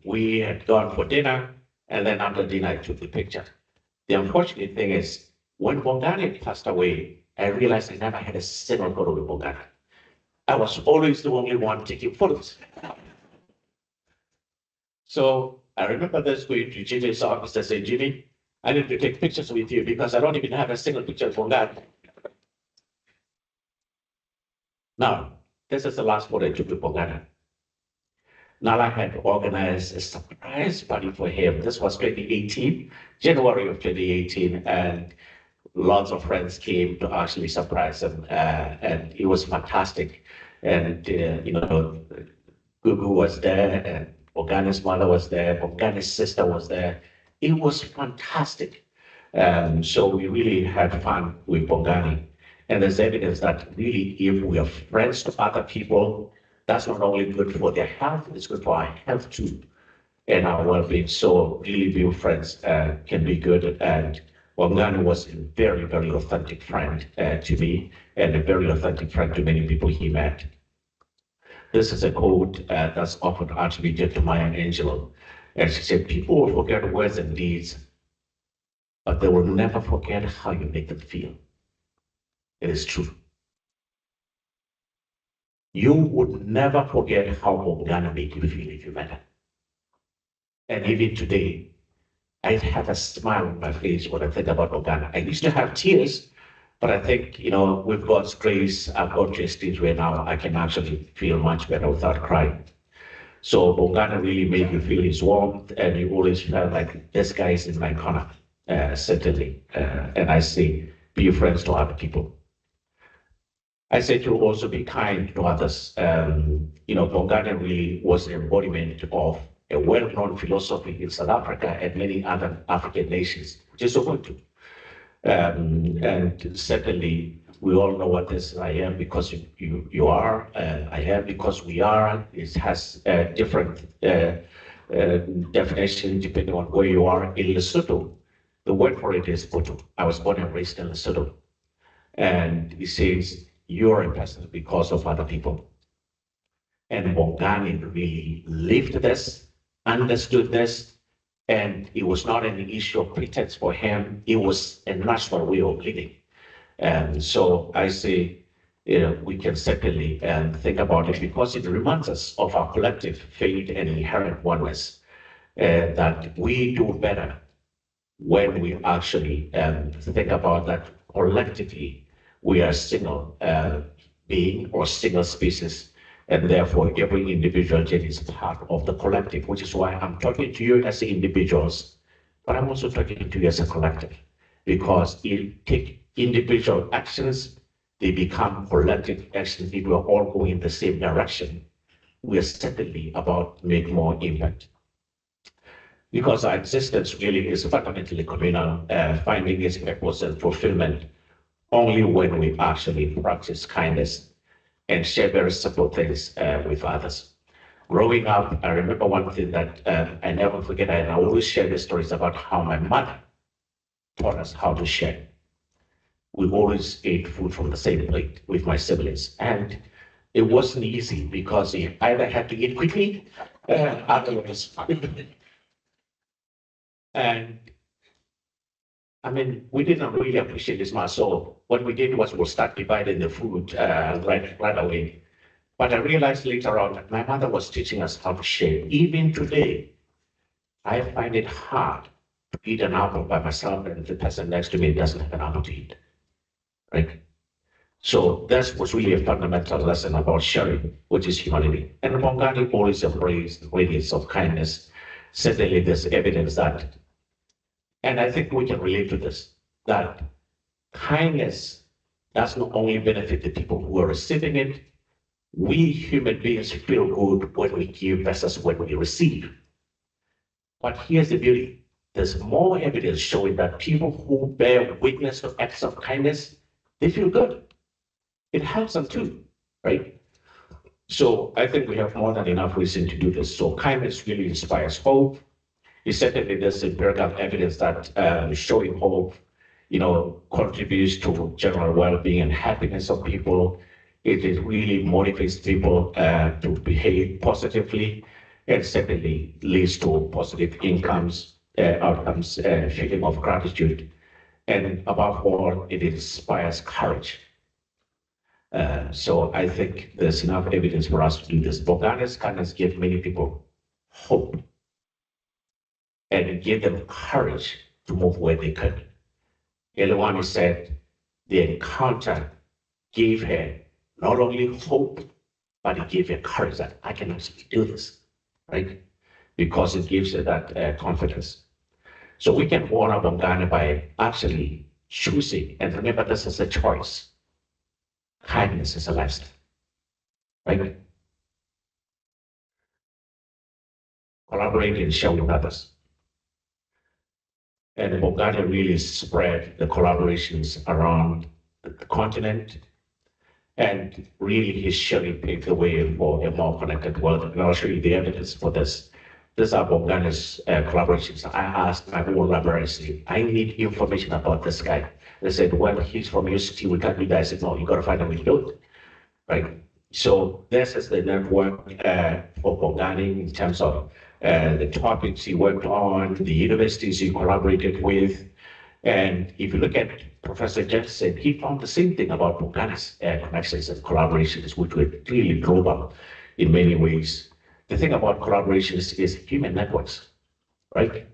We had gone for dinner, and then after dinner, I took the picture. The unfortunate thing is, when Bongani passed away, I realized I never had a single photo with Bongani. I was always the only one taking photos. So I remember this going to Jimmy's office and saying, Jimmy, I need to take pictures with you because I don't even have a single picture of Bongani. Now, this is the last photo I took with Bongani. Nala had organized a surprise party for him. This was 2018, January of 2018, and lots of friends came to actually surprise him, and it was fantastic. And you know, Gugu was there, and Bongani's mother was there, Bongani's sister was there. It was fantastic. So we really had fun with Bongani. And there's evidence that really, if we are friends to other people, that's not only good for their health, it's good for our health too, and our well-being. So really being friends can be good. And Bongani was a very, very authentic friend to me, and a very authentic friend to many people he met. This is a quote that's often attributed to Maya Angelou. And she said, people will forget words and deeds, but they will never forget how you make them feel. It is true. You would never forget how Bongani made you feel if you met her. And even today, I have a smile on my face when I think about Bongani. I used to have tears, but I think, you know, with God's grace, I've got to a stage where now I can actually feel much better without crying. So Bongani really made me feel his warmth, and you always felt like this guy is in my corner, certainly. And I say, be friends to other people. I said to also be kind to others. You know, Bongani really was an embodiment of a well-known philosophy in South Africa and many other African nations, which is Ubuntu. And certainly, we all know what this I am because you are, I am because we are. It has a different definition depending on where you are. In Lesotho, the word for it is Boto. I was born and raised in Lesotho. And it says, you're a person because of other people. And Bongani really lived this, understood this, and it was not an issue of pretense for him. It was a natural way of living. And so I say, you know, we can certainly think about it because it reminds us of our collective faith and inherent oneness, that we do better when we actually think about that collectively we are single being or single species, And therefore, every individual is part of the collective, which is why I'm talking to you as individuals, but I'm also talking to you as a collective, because if you take individual actions, they become collective actions. If we're all going in the same direction, we're certainly about to make more impact. Because our existence really is fundamentally communal, finding its purpose and fulfillment only when we actually practice kindness and share very simple things with others. Growing up, I remember one thing that I never forget, and I always share the stories about how my mother taught us how to share. We always ate food from the same plate with my siblings, and it wasn't easy because you either had to eat quickly, otherwise. And I mean, we didn't really appreciate this much. So what we did was we'll start dividing the food right away. But I realized later on that my mother was teaching us how to share. Even today, I find it hard to eat an apple by myself and the person next to me doesn't have an apple to eat, right? So that was really a fundamental lesson about sharing, which is humanity. And Bongani always embraced radiance of kindness. Certainly there's evidence that, and I think we can relate to this, that kindness does not only benefit the people who are receiving it, we human beings feel good when we give versus when we receive. But here's the beauty. There's more evidence showing that people who bear witness to acts of kindness, they feel good. It helps them too, right? So I think we have more than enough reason to do this. So kindness really inspires hope. Certainly there's empirical evidence that showing hope, contributes to general well-being and happiness of people. It really motivates people to behave positively, and certainly leads to positive outcomes, feeling of gratitude, and above all, it inspires courage. So I think there's enough evidence for us to do this. Bongani's kindness gave many people hope, and it gave them courage to move where they could. Lehana said the encounter gave her not only hope, but it gave her courage that I can actually do this, right? Because it gives her that confidence. So we can honor Bongani by actually choosing, and remember this is a choice. Kindness is a lifestyle, right? Collaborate and share with others. And Bongani really spread the collaborations around the continent, and really his sharing paved the way for a more connected world. And I'll show you the evidence for this. These are Bongani's collaborations. I asked my whole library, I need information about this guy. They said, well, he's from UCT, we can't do that. I said, no, you got to find a way to do it, right? So this is the network for Bongani in terms of the topics he worked on, the universities he collaborated with. And if you look at Professor Jensen, he found the same thing about Bongani's connections and collaborations, which were really global in many ways. The thing about collaborations is human networks, right?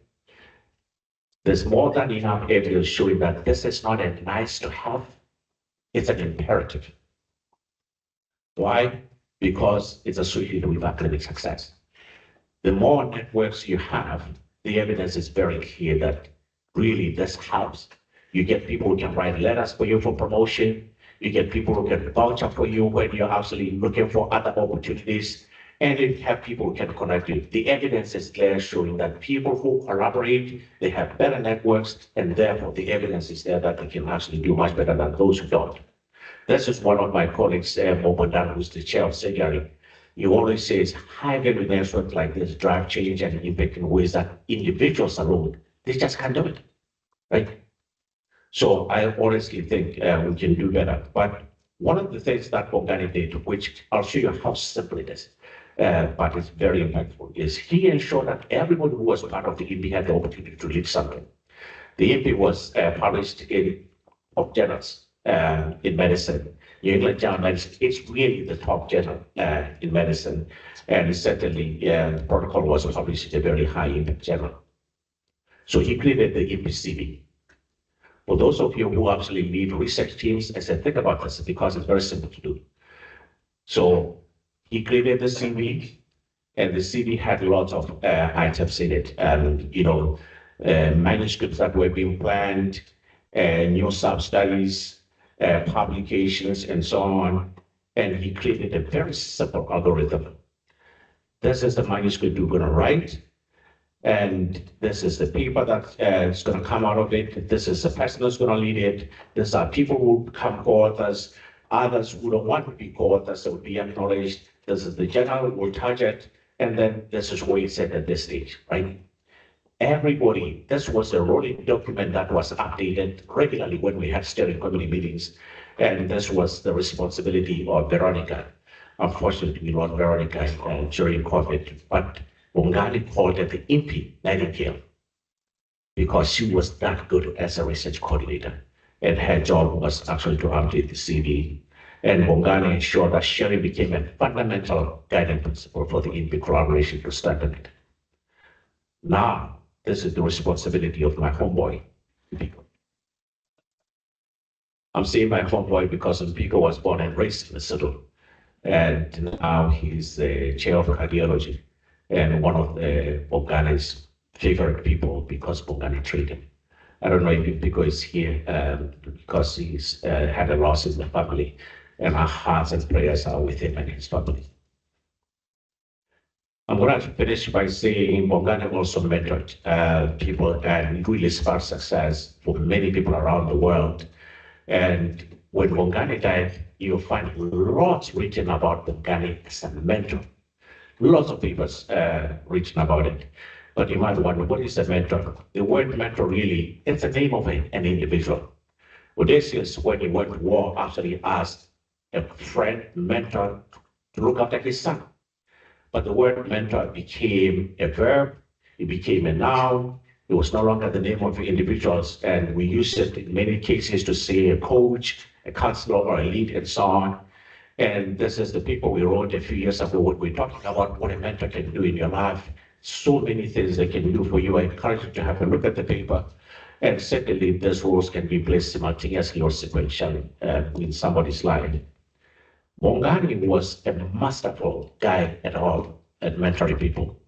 There's more than enough evidence showing that this is not a nice to have, it's an imperative. Why? Because it's associated with academic success. The more networks you have, the evidence is very clear that really this helps. You get people who can write letters for you for promotion. You get people who can vouch for you when you're actually looking for other opportunities. And you have people who can connect you. The evidence is clear showing that people who collaborate, they have better networks, and therefore the evidence is there that they can actually do much better than those who don't. This is one of my colleagues, Mobodan, who's the chair of SEGARI. He always says high-value networks like this drive change and impact in ways that individuals alone, they just can't do it, right? So I honestly think we can do better. But one of the things that Bongani did, which I'll show you how simple it is, but it's very impactful, is he ensured that everyone who was part of the IMPI had the opportunity to lead something. The IMPI was published in top journals in medicine. New England Journal of Medicine, it's really the top journal in medicine. And certainly the protocol was published in a very high impact journal. So he created the IMPI-CV. For those of you who actually lead research teams, I said, think about this because it's very simple to do. So He created the CV, and the CV had lots of items in it, and manuscripts that were being planned, new sub-studies, publications, and so on. And he created a very simple algorithm. This is the manuscript you're going to write, and this is the paper that is going to come out of it. This is the person who's going to lead it. These are people who become co-authors, others who don't want to be co-authors, that would be acknowledged. This is the journal we'll target, and then this is where it's at this stage, right? Everybody, this was a rolling document that was updated regularly when we had steering committee meetings, and this was the responsibility of Veronica. Unfortunately, we lost Veronica during COVID, but Bongani called her the Impi Nightingale because she was that good as a research coordinator, and her job was actually to update the CV. And Bongani ensured that sharing became a fundamental guiding principle for the Impi collaboration to strengthen it. Now, this is the responsibility of my homeboy, Mpiko. I'm saying my homeboy because Mpiko was born and raised in the Lesotho, and now he's the chair of cardiology and one of the Bongani's favorite people because Bongani trained him. I don't know if Mpiko is here because he's had a loss in the family, and our hearts and prayers are with him and his family. I'm going to finish by saying Bongani also mentored people and really sparked success for many people around the world. And when Bongani died, you'll find lots written about Bongani as a mentor. Lots of papers written about it. But you might wonder, what is a mentor? The word mentor really, it's the name of an individual. Odysseus, when he went to war, actually asked a friend, mentor, to look after his son. But the word mentor became a verb, it became a noun, it was no longer the name of individuals, and we use it in many cases to say a coach, a counselor, or a lead, and so on. And this is the paper we wrote a few years ago when we're talking about what a mentor can do in your life. So many things they can do for you. I encourage you to have a look at the paper. And secondly, these roles can be placed simultaneously or sequentially in somebody's life. Bongani was a masterful guy at mentoring people.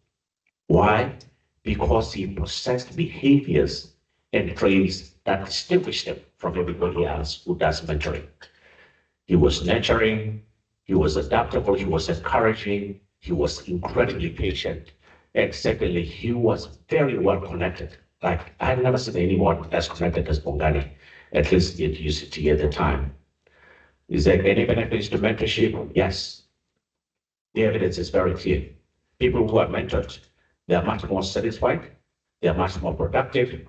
Why? Because he possessed behaviors and traits that distinguished him from everybody else who does mentoring. He was nurturing, he was adaptable, he was encouraging, he was incredibly patient, and secondly, he was very well connected. Like, I've never seen anyone as connected as Bongani, at least at UCT at the time. Is there any benefits to mentorship? Yes. The evidence is very clear. People who are mentored, they are much more satisfied, they are much more productive,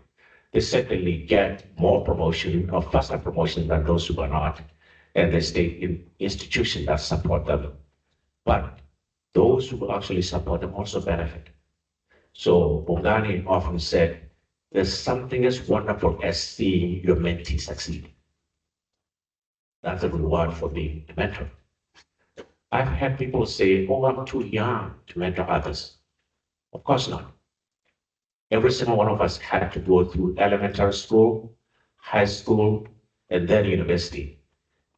they certainly get more promotion or faster promotion than those who are not, and they stay in institutions that support them. But those who actually support them also benefit. So Bongani often said, there's something as wonderful as seeing your mentee succeed. That's a reward for being a mentor. I've had people say, oh, I'm too young to mentor others. Of course not. Every single one of us had to go through elementary school, high school, and then university.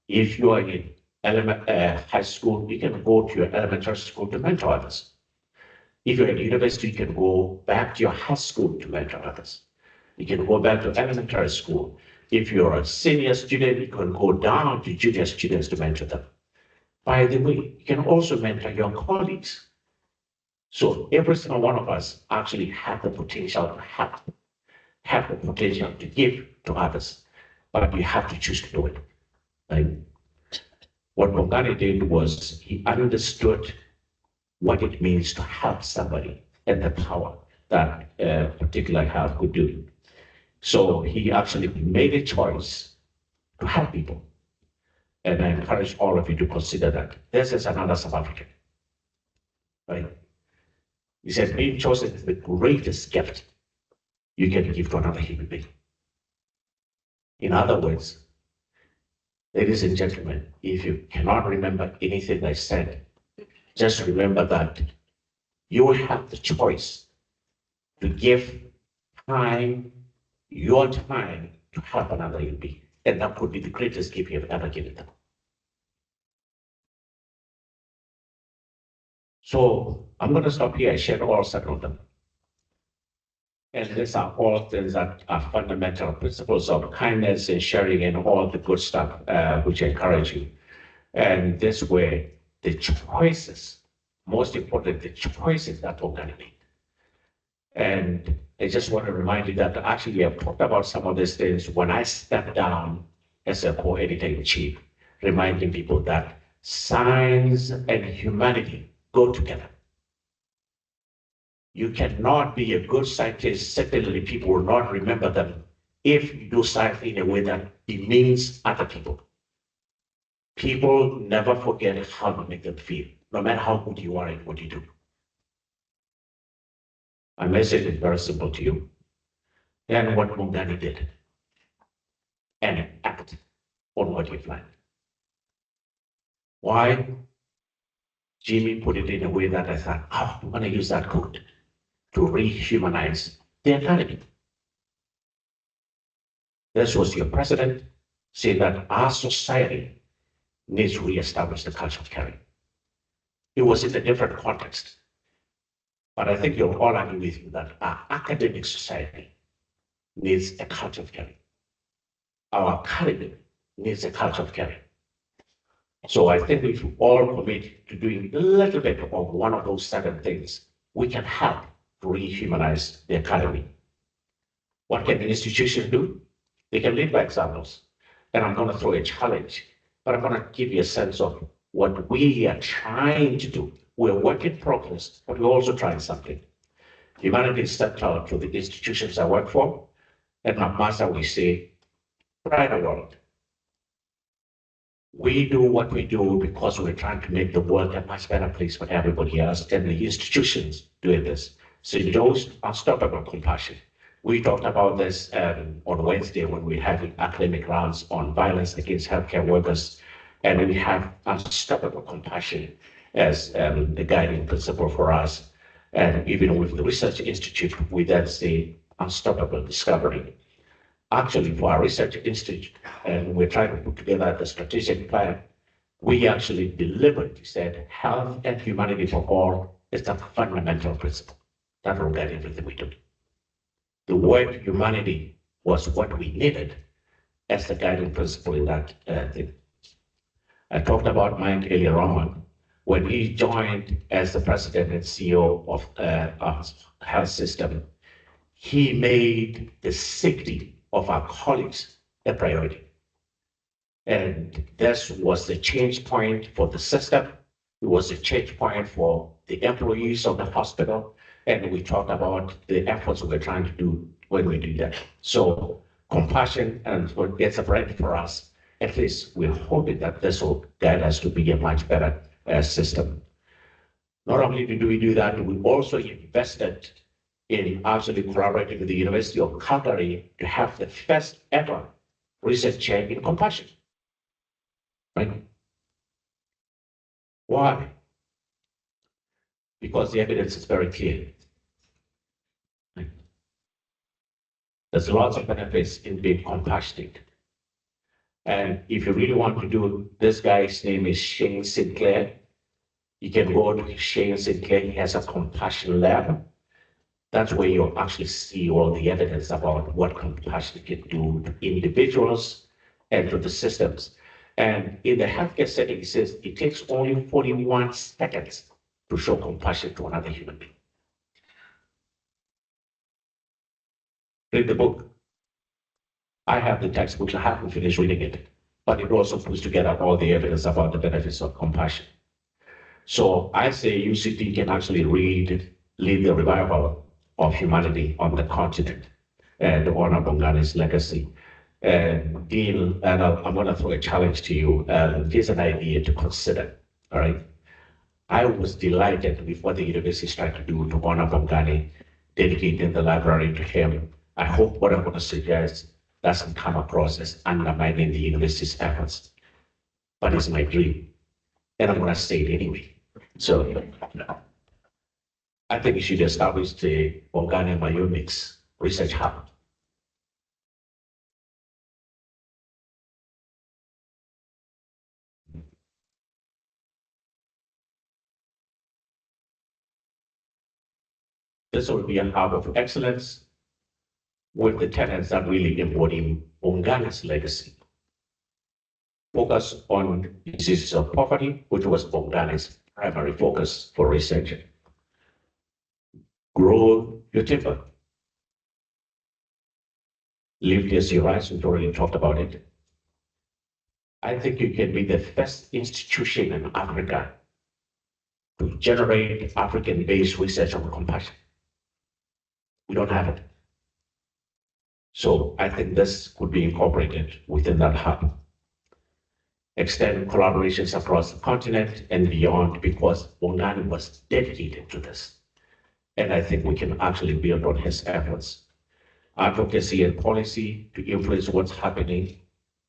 If you are in high school, you can go to your elementary school to mentor others. If you're in university, you can go back to your high school to mentor others. You can go back to elementary school. If you're a senior student, you can go down to junior students to mentor them. By the way, you can also mentor your colleagues. So every single one of us actually have the potential to help, have the potential to give to others, but you have to choose to do it. Right? What Bongani did was he understood what it means to help somebody and the power that a particular help could do. So he actually made a choice to help people. And I encourage all of you to consider that. This is another South African. Right? He said, being chosen is the greatest gift you can give to another human being. In other words, ladies and gentlemen, if you cannot remember anything I said, just remember that you have the choice to give time, your time, to help another human being. And that could be the greatest gift you have ever given them. So I'm going to stop here. I shared all seven of them. And these are all things that are fundamental principles of kindness and sharing and all the good stuff, which I encourage you. And this way, the choices, most important, the choices that Bongani made. And I just want to remind you that actually I've talked about some of these things when I stepped down as a co-editor-in-chief, reminding people that science and humanity go together. You cannot be a good scientist. Certainly, people will not remember them if you do science in a way that demeans other people. People never forget how to make them feel, no matter how good you are at what you do. My message is very simple to you. And what Bongani did, and act on what you've learned. Why? Jimmy put it in a way that I thought, oh, I'm going to use that code to rehumanize the academy. This was your president saying that our society needs to reestablish the culture of caring. It was in a different context. But I think you'll all agree with me that our academic society needs a culture of caring. Our academy needs a culture of caring. So I think we should all commit to doing a little bit of one of those seven things. We can help to rehumanize the academy. What can the institutions do? They can lead by examples. And I'm going to throw a challenge, but I'm going to give you a sense of what we are trying to do. We're work in progress, but we're also trying something. Humanity is central to the institutions I work for. At McMaster, we say, right the world. We do what we do because we're trying to make the world a much better place for everybody else, and the institutions doing this. So those unstoppable compassion. We talked about this on Wednesday when we had academic rounds on violence against healthcare workers, and we have unstoppable compassion as the guiding principle for us. And even with the Research Institute, we then say unstoppable discovery. Actually, for our research institute, and we're trying to put together the strategic plan, we actually deliberately said health and humanity for all is the fundamental principle that will guide everything we do. The word humanity was what we needed as the guiding principle in that thing. I talked about Mike earlier on when he joined as the president and CEO of our health system. He made the safety of our colleagues a priority. And this was the change point for the system. It was a change point for the employees of the hospital. And we talked about the efforts we're trying to do when we do that. So compassion and what gets a brand for us, at least we're hoping that this will guide us to be a much better system. Not only did we do that, we also invested in actually collaborating with the University of Calgary to have the first ever research chair in compassion. Right? Why? Because the evidence is very clear. Right? There's lots of benefits in being compassionate. And if you really want to do, this guy's name is Shane Sinclair. You can go to Shane Sinclair. He has a compassion lab. That's where you'll actually see all the evidence about what compassion can do to individuals and to the systems. And in the healthcare setting, it says it takes only 41 seconds to show compassion to another human being. Read the book. I have the textbook, I haven't finished reading it, but it also puts together all the evidence about the benefits of compassion. So I say UCT can actually lead the revival of humanity on the continent and honor Bongani's legacy. And Dean, and I'm going to throw a challenge to you. Here's an idea to consider. All right. I was delighted with what the university is trying to do to honor Bongani, dedicating the library to him. I hope what I'm going to suggest doesn't come across as undermining the university's efforts, but it's my dream, and I'm going to say it anyway. So I think we should establish the Bongani Mayosi Research Hub. This will be a hub of excellence with the tenets that really embody Bongani's legacy. Focus on diseases of poverty, which was Bongani's primary focus for research. Grow your timber. Live as you rise, we've already talked about it. I think you can be the first institution in Africa to generate African-based research on compassion. We don't have it. So I think this could be incorporated within that hub. Extend collaborations across the continent and beyond, because Bongani was dedicated to this. And I think we can actually build on his efforts. Advocacy and policy to influence what's happening,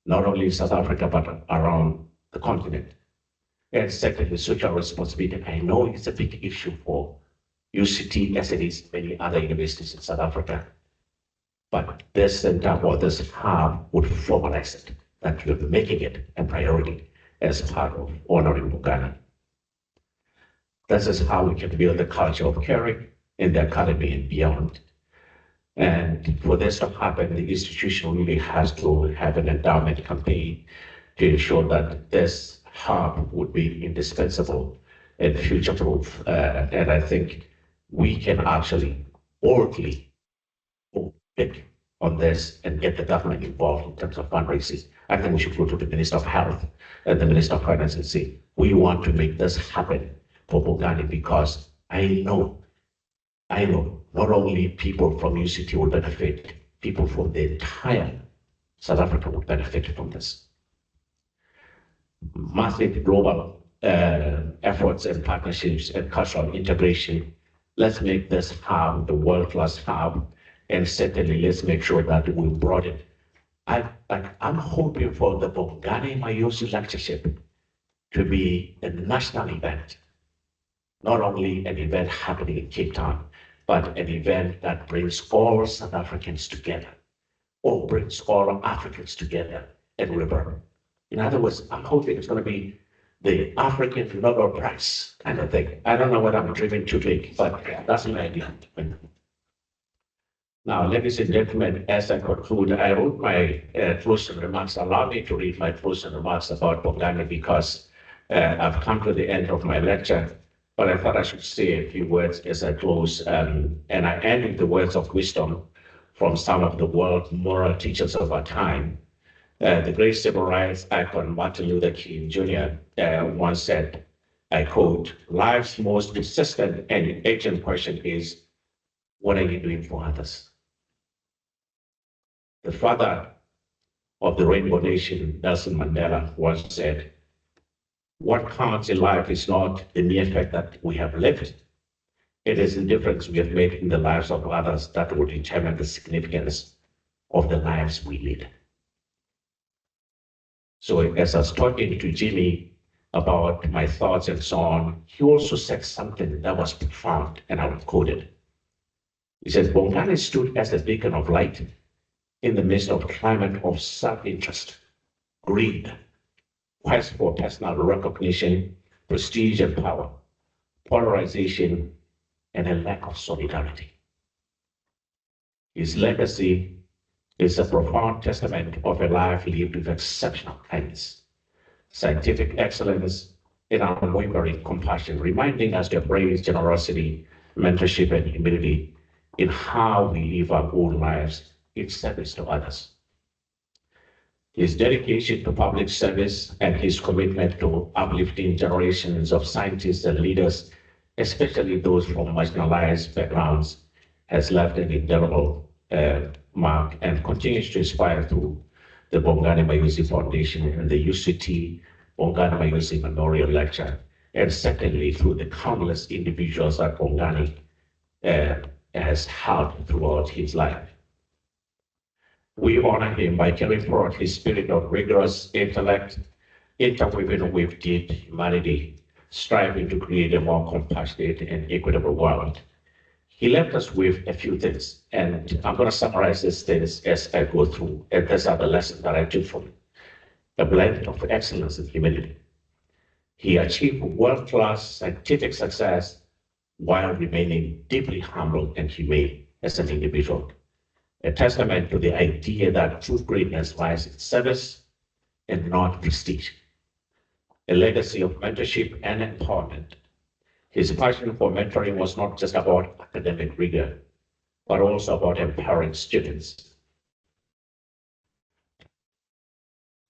not only in South Africa, but around the continent. And secondly, social responsibility. I know it's a big issue for UCT as it is many other universities in South Africa. But this center or this hub would formalize it, that we're making it a priority as part of honoring Bongani. This is how we can build the culture of caring in the academy and beyond. And for this to happen, the institution really has to have an endowment campaign to ensure that this hub would be indispensable and future-proof. And I think we can actually boldly pick on this and get the government involved in terms of fundraising. I think we should go to the Minister of Health and the Minister of Finance and say, we want to make this happen for Bongani, because I know not only people from UCT will benefit, people from the entire South Africa will benefit from this. Massive global efforts and partnerships and cultural integration. Let's make this hub the world-class hub, and certainly let's make sure that we brought it. I'm hoping for the Bongani Mayosi Lectureship to be a national event, not only an event happening in Cape Town, but an event that brings all South Africans together, or brings all Africans together and river. In other words, I'm hoping it's going to be the African Nobel Prize kind of thing. I don't know what I'm dreaming too big, but that's my idea. Now, ladies and gentlemen, as I conclude, I wrote my closing remarks. Allow me to read my closing remarks about Bongani, because I've come to the end of my lecture, but I thought I should say a few words as I close. And I end with the words of wisdom from some of the world moral teachers of our time. The great civil rights icon Martin Luther King Jr. Once said, I quote, "Life's most persistent and urgent question is, what are you doing for others?" The father of the Rainbow Nation, Nelson Mandela, once said, what counts in life is not the mere fact that we have lived. It is the difference we have made in the lives of others that will determine the significance of the lives we lead. So as I was talking to Jimmy about my thoughts and so on, he also said something that was profound, and I will quote it. He says, Bongani stood as a beacon of light in the midst of a climate of self-interest, greed, quest for personal recognition, prestige and power, polarization, and a lack of solidarity. His legacy is a profound testament of a life lived with exceptional kindness, scientific excellence, and unwavering compassion, reminding us to embrace generosity, mentorship, and humility in how we live our own lives in service to others. His dedication to public service and his commitment to uplifting generations of scientists and leaders, especially those from marginalized backgrounds, has left an indelible mark and continues to inspire through the Bongani Mayosi Foundation and the UCT Bongani Mayosi Memorial Lecture, and secondly through the countless individuals that Bongani has helped throughout his life. We honor him by carrying forward his spirit of rigorous intellect, interweaving with deep humanity, striving to create a more compassionate and equitable world. He left us with a few things, and I'm going to summarize these things as I go through, and these are the lessons that I took from it. A blend of excellence and humility. He achieved world-class scientific success while remaining deeply humble and humane as an individual. A testament to the idea that true greatness lies in service and not prestige. A legacy of mentorship and empowerment. His passion for mentoring was not just about academic rigor, but also about empowering students,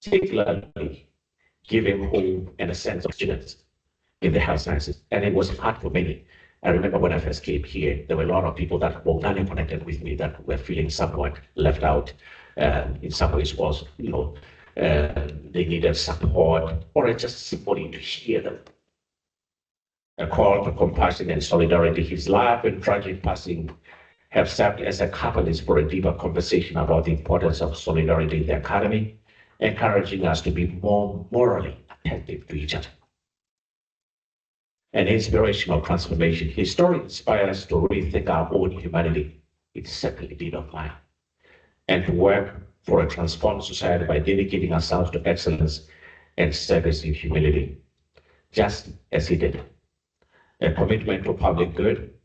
particularly giving hope and a sense of students in the health sciences. And it was hard for many. I remember when I first came here, there were a lot of people that were not connected with me that were feeling somewhat left out. In some ways was, they needed support or just somebody to hear them. A call to compassion and solidarity. His life and tragic passing have served as a catalyst for a deeper conversation about the importance of solidarity in the academy, encouraging us to be more morally attentive to each other. An inspirational transformation. His story inspires us to rethink our own humanity. It certainly did of mine. And to work for a transformed society by dedicating ourselves to excellence and service in humility, just as he did. A commitment to public good.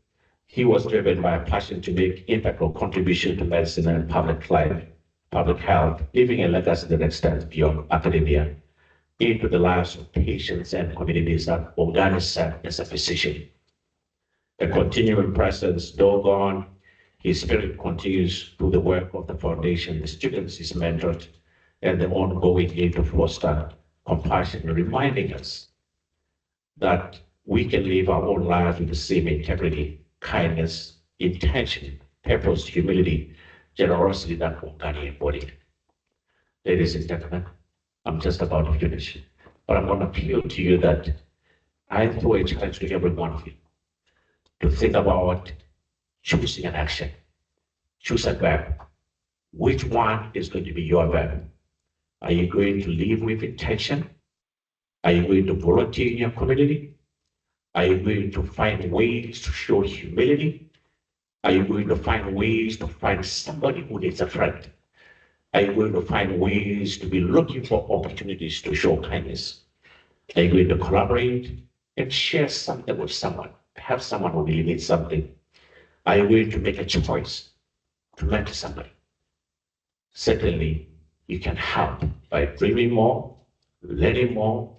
He was driven by a passion to make impactful contribution to medicine and public life, public health, leaving a legacy that extends beyond academia into the lives of patients and communities that Bongani served as a physician. A continuing presence, though gone, his spirit continues through the work of the foundation, the students he's mentored, and the ongoing need to foster compassion, reminding us that we can live our own lives with the same integrity, kindness, intention, purpose, humility, generosity that Bongani embodied. Ladies and gentlemen, I'm just about to finish, but I'm going to appeal to you that I throw a challenge to every one of you to think about choosing an action. Choose a verb. Which one is going to be your verb? Are you going to live with intention? Are you going to volunteer in your community? Are you going to find ways to show humility? Are you going to find ways to find somebody who needs a friend? Are you going to find ways to be looking for opportunities to show kindness? Are you going to collaborate and share something with someone? Perhaps someone who really needs something. Are you going to make a choice to lend to somebody? Certainly, you can help by dreaming more, learning more,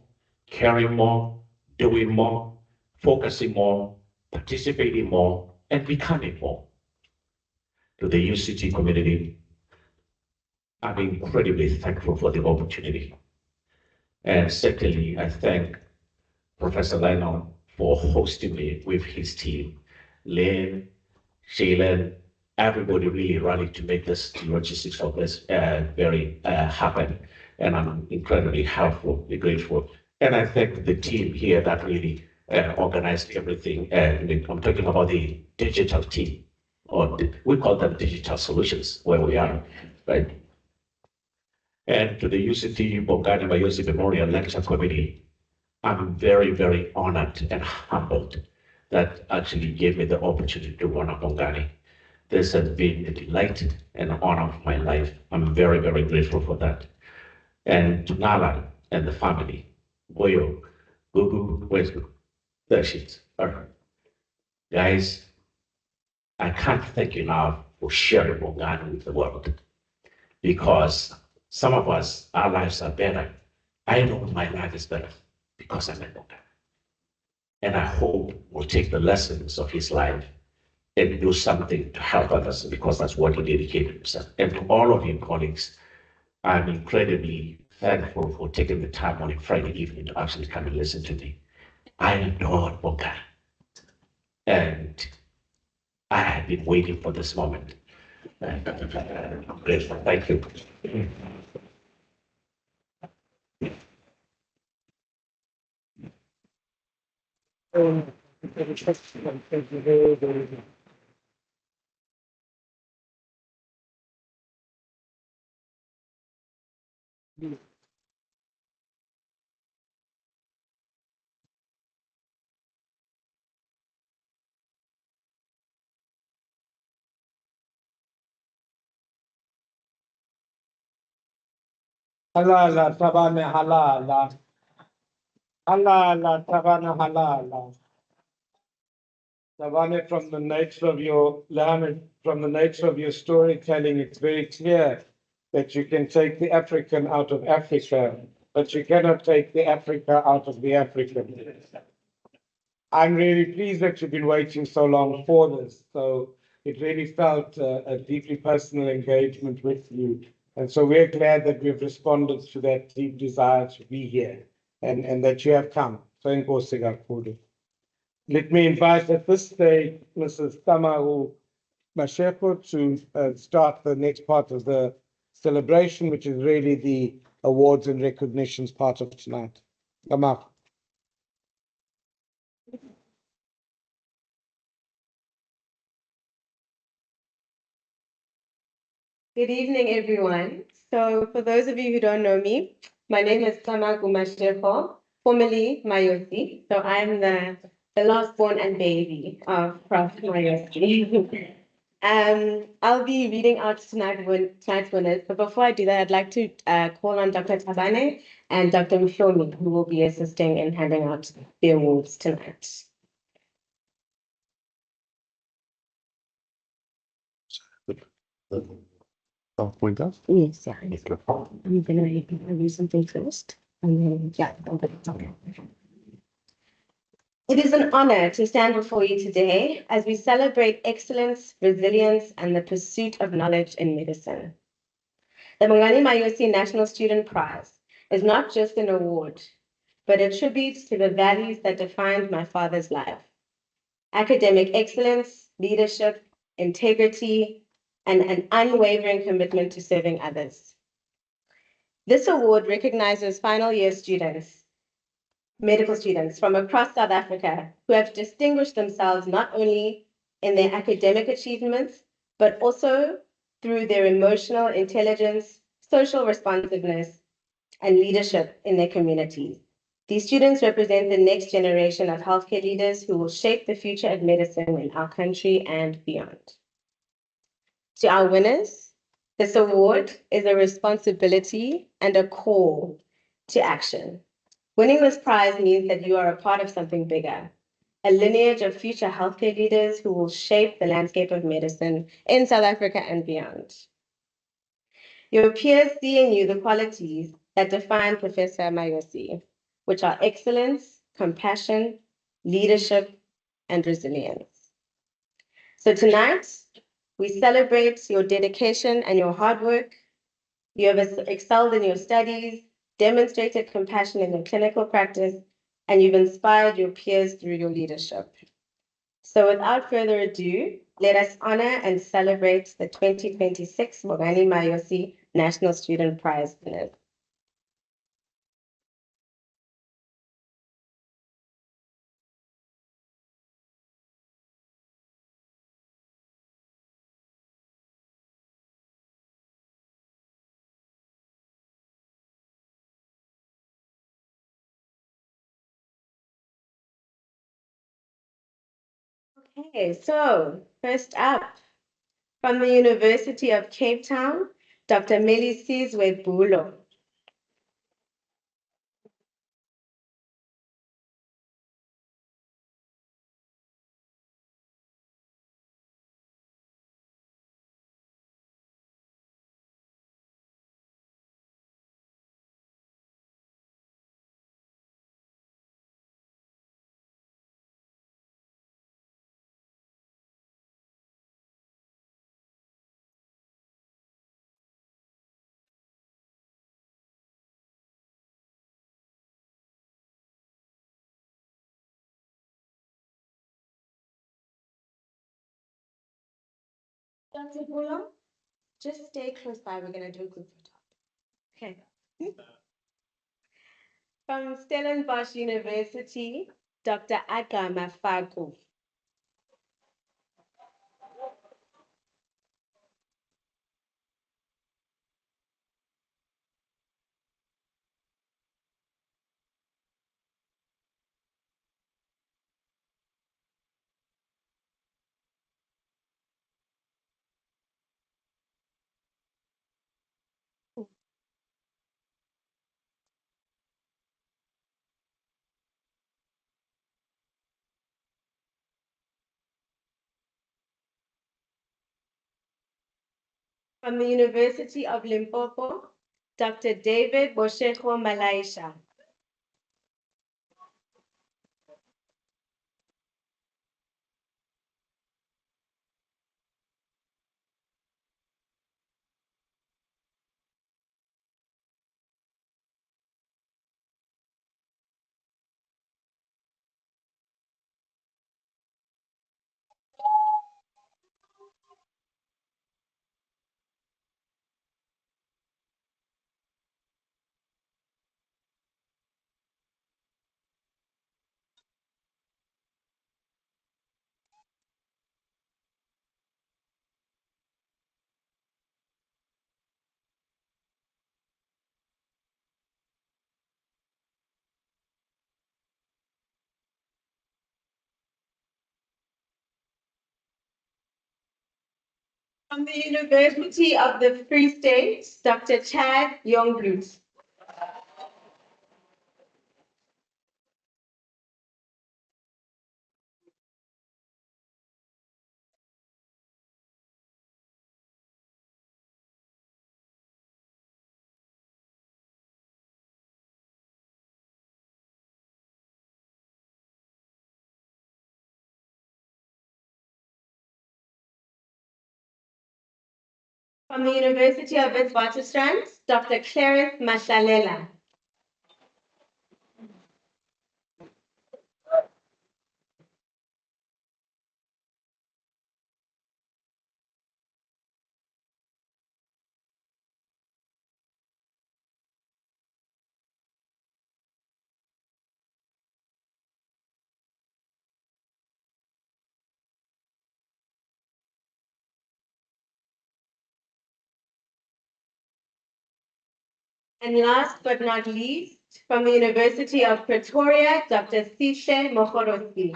caring more, doing more, focusing more, participating more, and becoming more. To the UCT community, I'm incredibly thankful for the opportunity. And secondly, I thank Professor Lehana for hosting me with his team. Lynn, Shailen, everybody really rallied to make this logistics of this very happen. And I'm incredibly helpful, grateful. And I thank the team here that really organized everything. I'm talking about the digital team, or we call them digital solutions where we are, right? And to the UCT Bongani Mayosi Memorial Lecture Committee, I'm very, very honored and humbled that actually gave me the opportunity to honor Bongani. This has been a delight and an honor of my life. I'm very, very grateful for that. And to Nala and the family, Boyo, Gugu, where's Gugu? There she is. All right. Guys, I can't thank you enough for sharing Bongani with the world, because some of us, our lives are better. I know my life is better because I'm a Bongani. And I hope we'll take the lessons of his life and do something to help others, because that's what he dedicated himself. And to all of you colleagues, I'm incredibly thankful for taking the time on a Friday evening to actually come and listen to me. I adore Bongani. And I have been waiting for this moment. I'm grateful. Thank you. Halala, Thabane, halala. Halala, Thabane, halala. Thabane, from the nature of your Lehana, from the nature of your storytelling, it's very clear that you can take the African out of Africa, but you cannot take the Africa out of the African. I'm really pleased that you've been waiting so long for this. So it really felt a deeply personal engagement with you. And so we're glad that we've responded to that deep desire to be here and that you have come. So inkosi kakhulu. Let me invite at this stage Mrs. Tamaru Masheko to start the next part of the celebration, which is really the awards and recognitions part of tonight. Tamaru. Good evening, everyone. So for those of you who don't know me, my name is Tama Gumashefo, formerly Mayosi. So I'm the last born and baby of Prof. Mayosi. I'll be reading out tonight's winners, but before I do that, I'd like to call on Dr. Thabane and Dr. Mshomi, who will be assisting in handing out the awards tonight. Pointer? Yes, yeah. I'm gonna read something first, and then okay. It is an honor to stand before you today as we celebrate excellence, resilience, and the pursuit of knowledge in medicine. The Bongani Mayosi National Student Prize is not just an award, but a tribute to the values that defined my father's life: academic excellence, leadership, integrity, and an unwavering commitment to serving others. This award recognizes final year students, medical students from across South Africa who have distinguished themselves not only in their academic achievements, but also through their emotional intelligence, social responsiveness, and leadership in their communities. These students represent the next generation of healthcare leaders who will shape the future of medicine in our country and beyond. To our winners, this award is a responsibility and a call to action. Winning this prize means that you are a part of something bigger, a lineage of future healthcare leaders who will shape the landscape of medicine in South Africa and beyond. Your peers see in you the qualities that define Professor Mayosi, which are excellence, compassion, leadership, and resilience. So tonight, we celebrate your dedication and your hard work. You have excelled in your studies, demonstrated compassion in your clinical practice, and you've inspired your peers through your leadership. So without further ado, let us honor and celebrate the 2026 Bongani Mayosi National Student Prize winners. Okay, so first up, from the University of Cape Town, Dr. Melisizwe Bulo. Dr. Bulo, just stay close by. We're going to do a group photo. Okay. From Stellenbosch University, Dr. Aga Mafaku. From the University of Limpopo, Dr. David Bosheko Malaisha. From the University of the Free State, Dr. Chad Youngblood. From the University of Witwatersrand, Dr. Clarence Mashalela. And last but not least, from the University of Pretoria, Dr. Sishe Mokhorosi.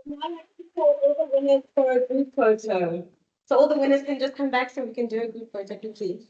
I'd like to call all the winners for a group photo. So all the winners can just come back so we can do a group photo, please.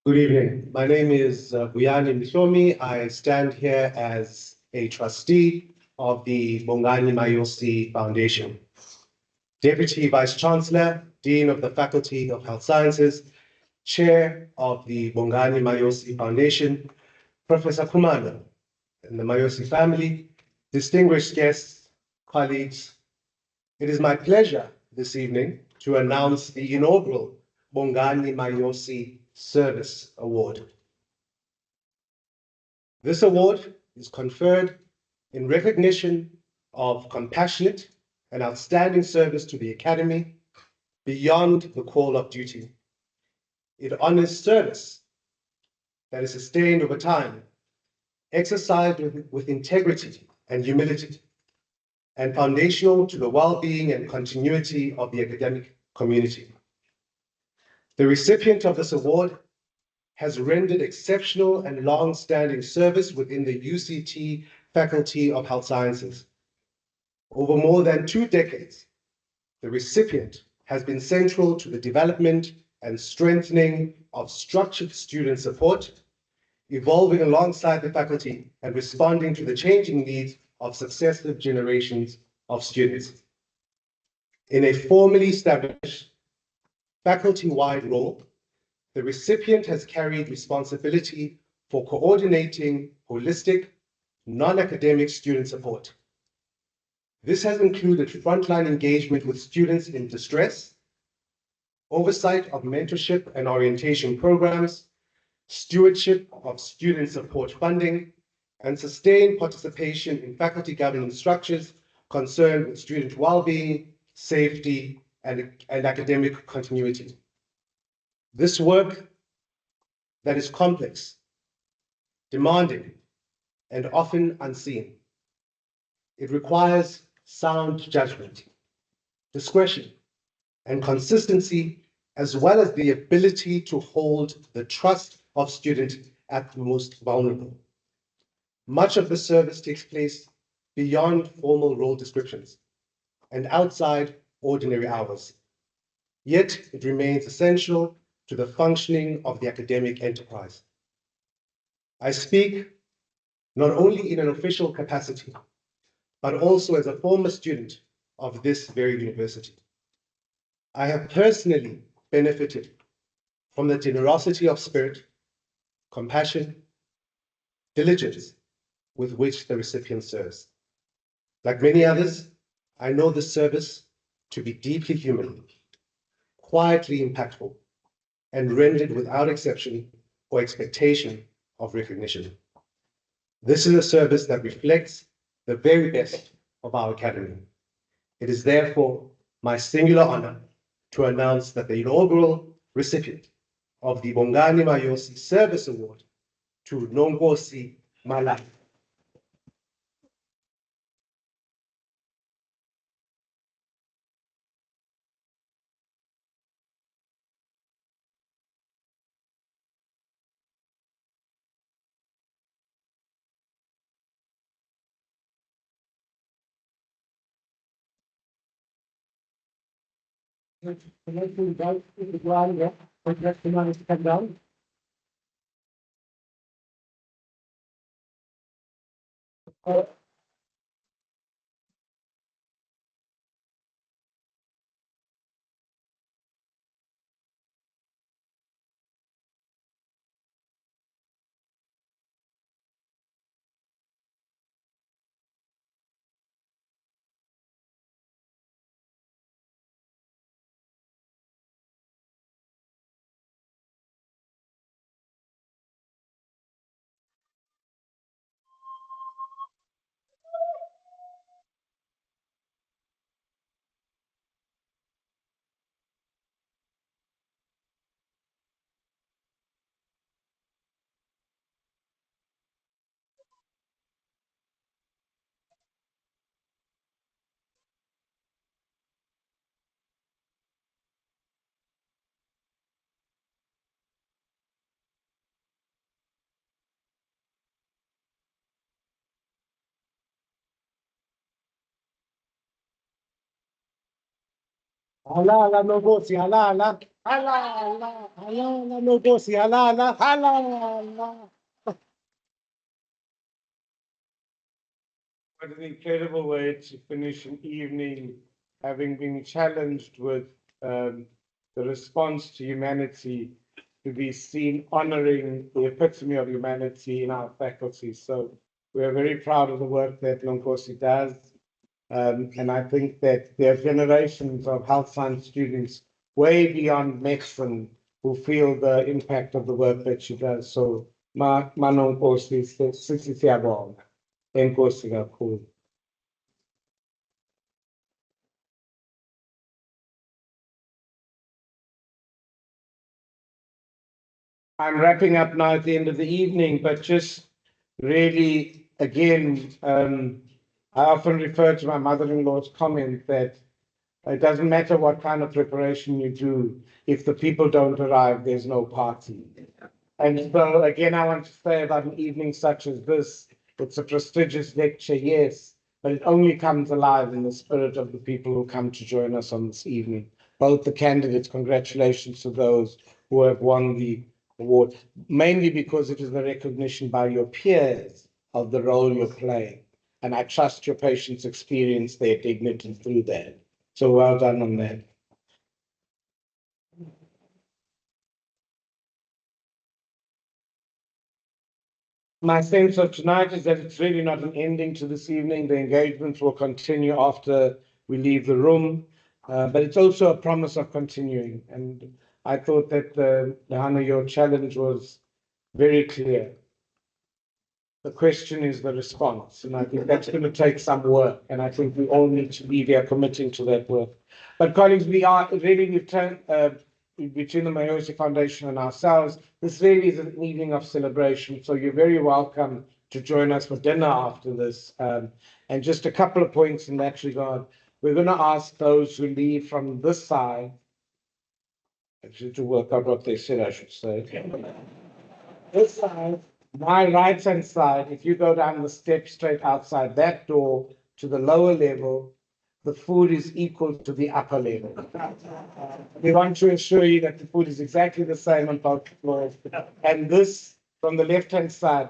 Good evening. My name is Bongani Mayosi. I stand here as a trustee of the Bongani Mayosi Foundation. Deputy Vice Chancellor, Dean of the Faculty of Health Sciences, Chair of the Bongani Mayosi Foundation, Professor Khumalo, and the Mayosi family, distinguished guests, colleagues. It is my pleasure this evening to announce the inaugural Bongani Mayosi Service Award. This award is conferred in recognition of compassionate and outstanding service to the Academy beyond the call of duty. It honors service that is sustained over time, exercised with integrity and humility, and foundational to the well-being and continuity of the academic community. The recipient of this award has rendered exceptional and long-standing service within the UCT Faculty of Health Sciences. Over more than 2 decades, the recipient has been central to the development and strengthening of structured student support, evolving alongside the faculty and responding to the changing needs of successive generations of students. In a formally established faculty-wide role, the recipient has carried responsibility for coordinating holistic, non-academic student support. This has included frontline engagement with students in distress, oversight of mentorship and orientation programs, stewardship of student support funding, and sustained participation in faculty governance structures concerned with student well-being, safety, and academic continuity. This work that is complex, demanding, and often unseen. It requires sound judgment, discretion, and consistency, as well as the ability to hold the trust of students at the most vulnerable. Much of the service takes place beyond formal role descriptions and outside ordinary hours. Yet it remains essential to the functioning of the academic enterprise. I speak not only in an official capacity, but also as a former student of this very university. I have personally benefited from the generosity of spirit, compassion, diligence with which the recipient serves. Like many others, I know this service to be deeply human, quietly impactful, and rendered without exception or expectation of recognition. This is a service that reflects the very best of our Academy. It is therefore my singular honor to announce that the inaugural recipient of the Bongani Mayosi Service Award to Nonkosi Malala. I'd like to invite the ground, yeah, for testimony to come down. Halala Nogosi, halala, halala, halala Nogosi, halala, halala. What an incredible way to finish an evening, having been challenged with the response to humanity, to be seen honoring the epitome of humanity in our faculty. So we are very proud of the work that Nonkosi does. And I think that there are generations of health science students way beyond medicine who feel the impact of the work that she does. So, Manonkosi, Sisiyabonga, Enkosi kakhulu. I'm wrapping up now at the end of the evening, but just really, again, I often refer to my mother-in-law's comment that it doesn't matter what kind of preparation you do, if the people don't arrive, there's no party. And so, again, I want to say about an evening such as this, it's a prestigious lecture, yes, but it only comes alive in the spirit of the people who come to join us on this evening. Both the candidates, congratulations to those who have won the award, mainly because it is the recognition by your peers of the role you're playing. And I trust your patients experience their dignity through that. So well done on that. My sense of tonight is that it's really not an ending to this evening. The engagements will continue after we leave the room, but it's also a promise of continuing. And I thought that, Lehana, your challenge was very clear. The question is the response, and I think that's going to take some work, and I think we all need to be there committing to that work. But colleagues, we've turned, between the Mayosi Foundation and ourselves, this really is an evening of celebration, so you're very welcome to join us for dinner after this. And just a couple of points in that regard. We're going to ask those who leave from this side, actually to work out what they said, I should say. This side, my right-hand side, if you go down the steps straight outside that door to the lower level, the food is equal to the upper level. We want to assure you that the food is exactly the same on both floors. And this, from the left-hand side,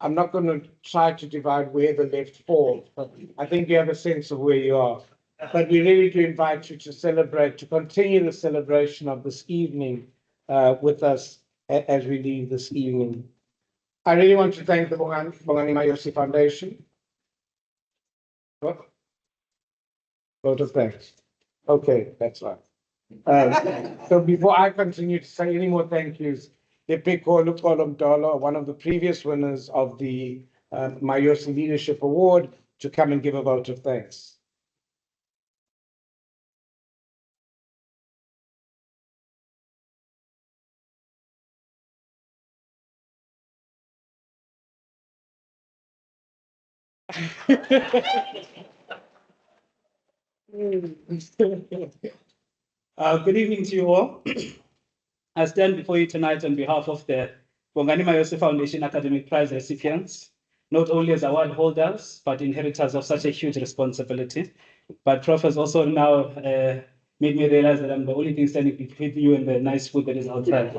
I'm not going to try to divide where the left falls, but I think you have a sense of where you are. But we really do invite you to celebrate, to continue the celebration of this evening with us as we leave this evening. I really want to thank the Bongani Mayosi Foundation. What? Vote of thanks. Okay, that's right. So before I continue to say any more thank yous, Lepeko Lukolomdolo, one of the previous winners of the Mayosi Leadership Award, to come and give a vote of thanks. Good evening to you all. I stand before you tonight on behalf of the Bongani Mayosi Foundation Academic Prize recipients, not only as award holders, but inheritors of such a huge responsibility. But Prof has also now made me realize that I'm the only thing standing between you and the nice food that is outside.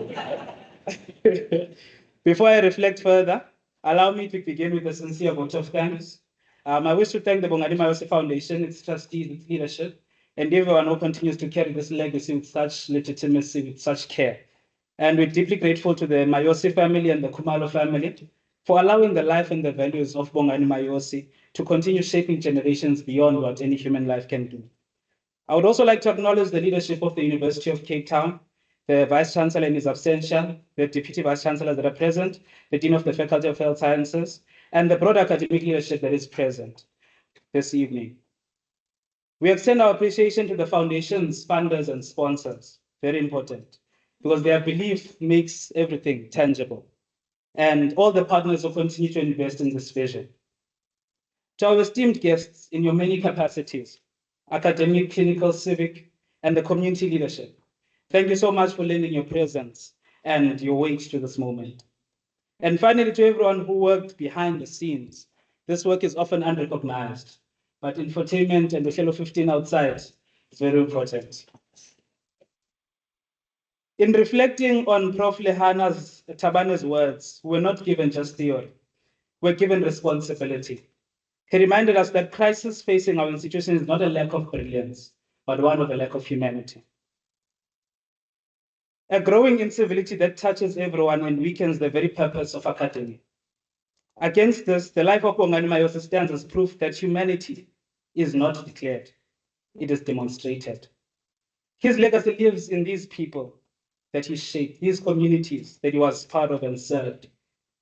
Before I reflect further, allow me to begin with a sincere vote of thanks. I wish to thank the Bongani Mayosi Foundation, its trustees, its leadership, and everyone who continues to carry this legacy with such legitimacy, with such care. And we're deeply grateful to the Mayosi family and the Khumalo family for allowing the life and the values of Bongani Mayosi to continue shaping generations beyond what any human life can do. I would also like to acknowledge the leadership of the University of Cape Town, the Vice Chancellor in his absentia, the Deputy Vice Chancellors that are present, the Dean of the Faculty of Health Sciences, and the broader academic leadership that is present this evening. We extend our appreciation to the foundation's funders and sponsors, very important, because their belief makes everything tangible, and all the partners who continue to invest in this vision. To our esteemed guests in your many capacities, academic, clinical, civic, and the community leadership, thank you so much for lending your presence and your weight to this moment. And finally, to everyone who worked behind the scenes, this work is often unrecognized, but infotainment and the Fellow 15 outside is very important. In reflecting on Prof. Lehana's Thabane's words, we're not given just theory, we're given responsibility. He reminded us that crisis facing our institution is not a lack of brilliance, but one of a lack of humanity. A growing incivility that touches everyone and weakens the very purpose of academy. Against this, the life of Bongani Mayosi stands as proof that humanity is not declared, it is demonstrated. His legacy lives in these people that he shaped, these communities that he was part of and served,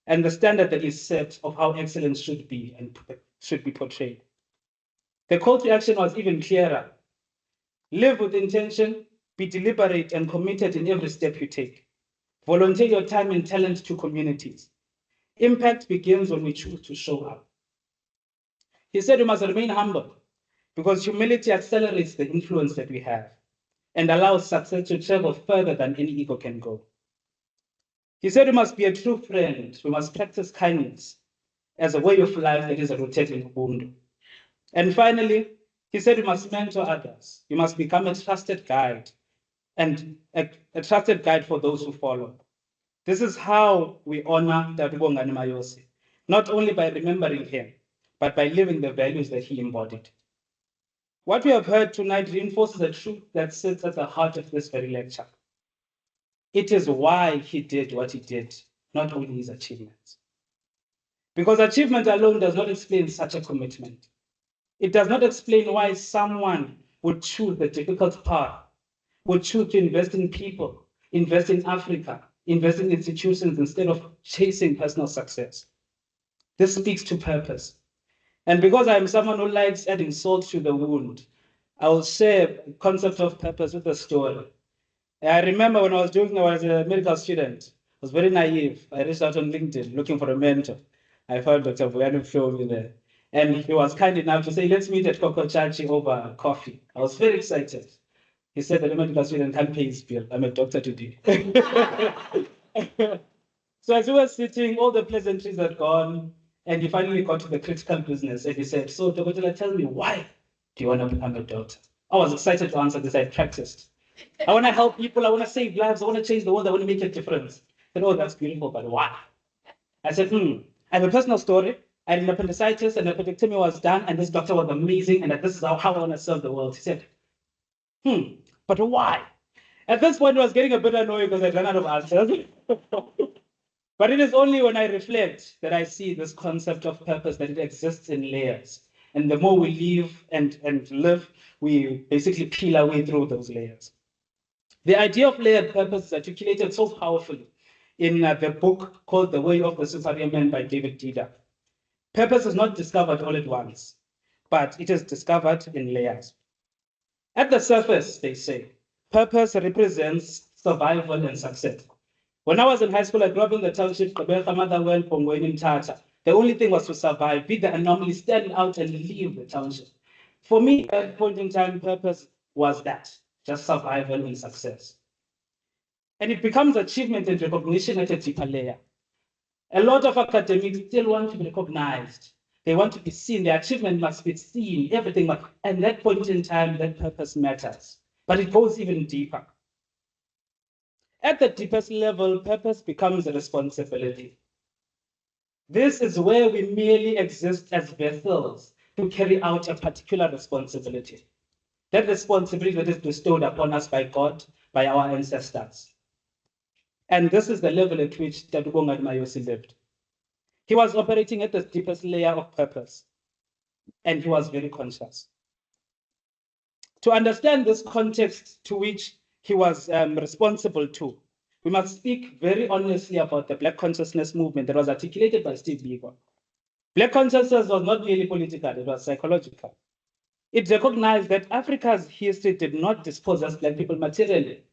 and the standard that he set of how excellence should be and should be portrayed. The call to action was even clearer. Live with intention, be deliberate and committed in every step you take. Volunteer your time and talent to communities. Impact begins when we choose to show up. He said we must remain humble because humility accelerates the influence that we have and allows success to travel further than any ego can go. He said we must be a true friend. We must practice kindness as a way of life that is rooted in Ubuntu. And finally, he said we must mentor others. We must become a trusted guide and a trusted guide for those who follow. This is how we honor Bongani Mayosi, not only by remembering him, but by living the values that he embodied. What we have heard tonight reinforces a truth that sits at the heart of this very lecture. It is why he did what he did, not only his achievements. Because achievement alone does not explain such a commitment. It does not explain why someone would choose the difficult path, would choose to invest in people, invest in Africa, invest in institutions instead of chasing personal success. This speaks to purpose. And because I'm someone who likes adding salt to the wound, I will share the concept of purpose with a story. I remember when I was a medical student, I was very naive. I reached out on LinkedIn looking for a mentor. I found Dr. Bongani Mayosi there. And he was kind enough to say, let's meet at Kokochachi over coffee. I was very excited. He said that a medical student can't pay his bill. I'm a doctor today. So as we were sitting, all the pleasantries had gone, and he finally got to the critical business. And he said, so Dr. tell me, why do you want to become a doctor? I was excited to answer this. I practiced. I want to help people. I want to save lives. I want to change the world. I want to make a difference. I said, oh, that's beautiful, but why? I said, I have a personal story. I had an appendicitis, and the appendectomy was done, and this doctor was amazing, and this is how I want to serve the world. He said, but why? At this point, I was getting a bit annoyed because I ran out of answers. But it is only when I reflect that I see this concept of purpose, that it exists in layers. And the more we live and live, we basically peel our way through those layers. The idea of layered purpose is articulated so powerfully in the book called The Way of the Superior Man by David Dida. Purpose is not discovered all at once, but it is discovered in layers. At the surface, they say, purpose represents survival and success. When I was in high school, I grew up in the township, the only thing was to survive, be the anomaly, stand out and leave the township. For me, at that point in time, purpose was that, just survival and success. And it becomes achievement and recognition at a deeper layer. A lot of academics still want to be recognized. They want to be seen. Their achievement must be seen, everything. And at that point in time, that purpose matters. But it goes even deeper. At the deepest level, purpose becomes a responsibility. This is where we merely exist as vessels to carry out a particular responsibility. That responsibility that is bestowed upon us by God, by our ancestors. And this is the level at which Bongani Mayosi lived. He was operating at the deepest layer of purpose, and he was very conscious. To understand this context to which he was responsible to, we must speak very honestly about the Black consciousness movement that was articulated by Steve Biko. Black consciousness was not merely political, it was psychological. It recognized that Africa's history did not dispossess Black people materially,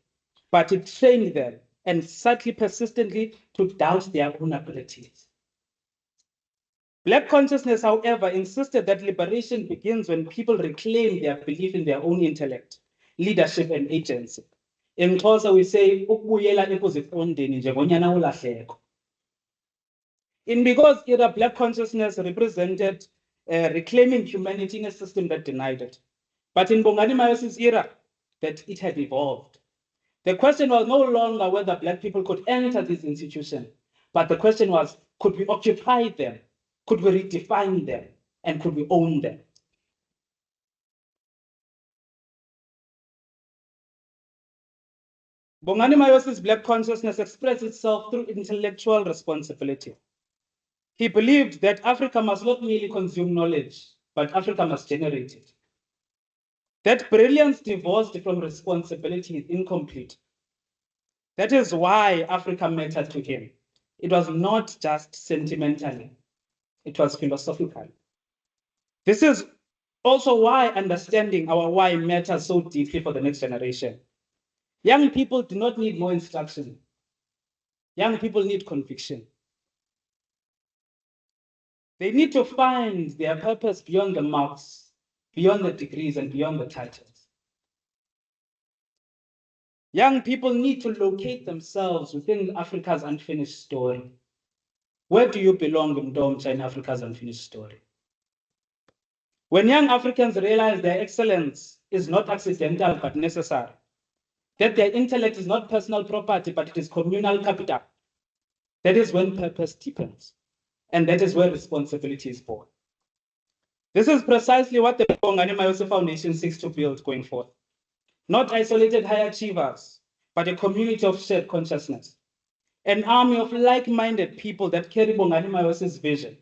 but it trained them and subtly, persistently to doubt their own abilities. Black consciousness, however, insisted that liberation begins when people reclaim their belief in their own intellect, leadership, and agency. In Xhosa, we say, in Biko's era, Black consciousness represented reclaiming humanity in a system that denied it. But in Bongani Mayosi's era, that it had evolved. The question was no longer whether Black people could enter these institutions, but the question was, could we occupy them? Could we redefine them? And could we own them? Bongani Mayosi's Black consciousness expressed itself through intellectual responsibility. He believed that Africa must not merely consume knowledge, but Africa must generate it. That brilliance divorced from responsibility is incomplete. That is why Africa mattered to him. It was not just sentimentally, it was philosophical. This is also why understanding our why matters so deeply for the next generation. Young people do not need more instruction. Young people need conviction. They need to find their purpose beyond the marks, beyond the degrees, and beyond the titles. Young people need to locate themselves within Africa's unfinished story. Where do you belong, Mdomcha, in Africa's unfinished story? When young Africans realize their excellence is not accidental but necessary, that their intellect is not personal property but it is communal capital, that is when purpose deepens, and that is where responsibility is born. This is precisely what the Bongani Mayosi Foundation seeks to build going forth. Not isolated high achievers, but a community of shared consciousness. An army of like-minded people that carry Bongani Mayosi's vision.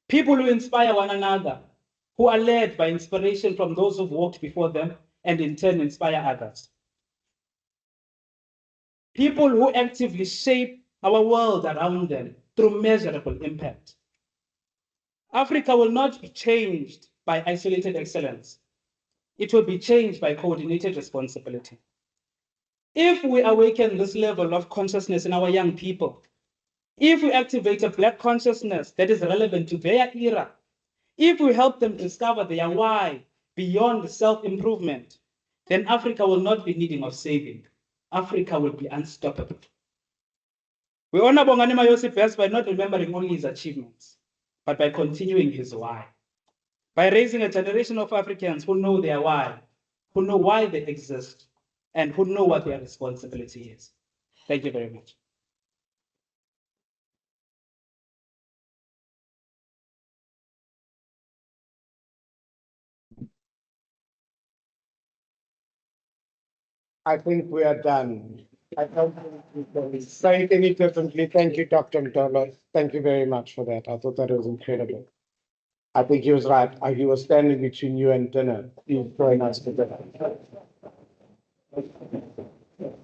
People who inspire one another, who are led by inspiration from those who've walked before them and in turn inspire others. People who actively shape our world around them through measurable impact. Africa will not be changed by isolated excellence. It will be changed by coordinated responsibility. If we awaken this level of consciousness in our young people, if we activate a Black consciousness that is relevant to their era, if we help them discover their why beyond self-improvement, then Africa will not be needing of saving. Africa will be unstoppable. We honor Bongani Mayosi best by not remembering only his achievements, but by continuing his why. By raising a generation of Africans who know their why, who know why they exist, and who know what their responsibility is. Thank you very much. I think we are done. I don't think we can say it any differently. Thank you, Dr. Mtolo. Thank you very much for that. I thought that was incredible. I think he was right. He was standing between you and dinner. He was very nice to dinner.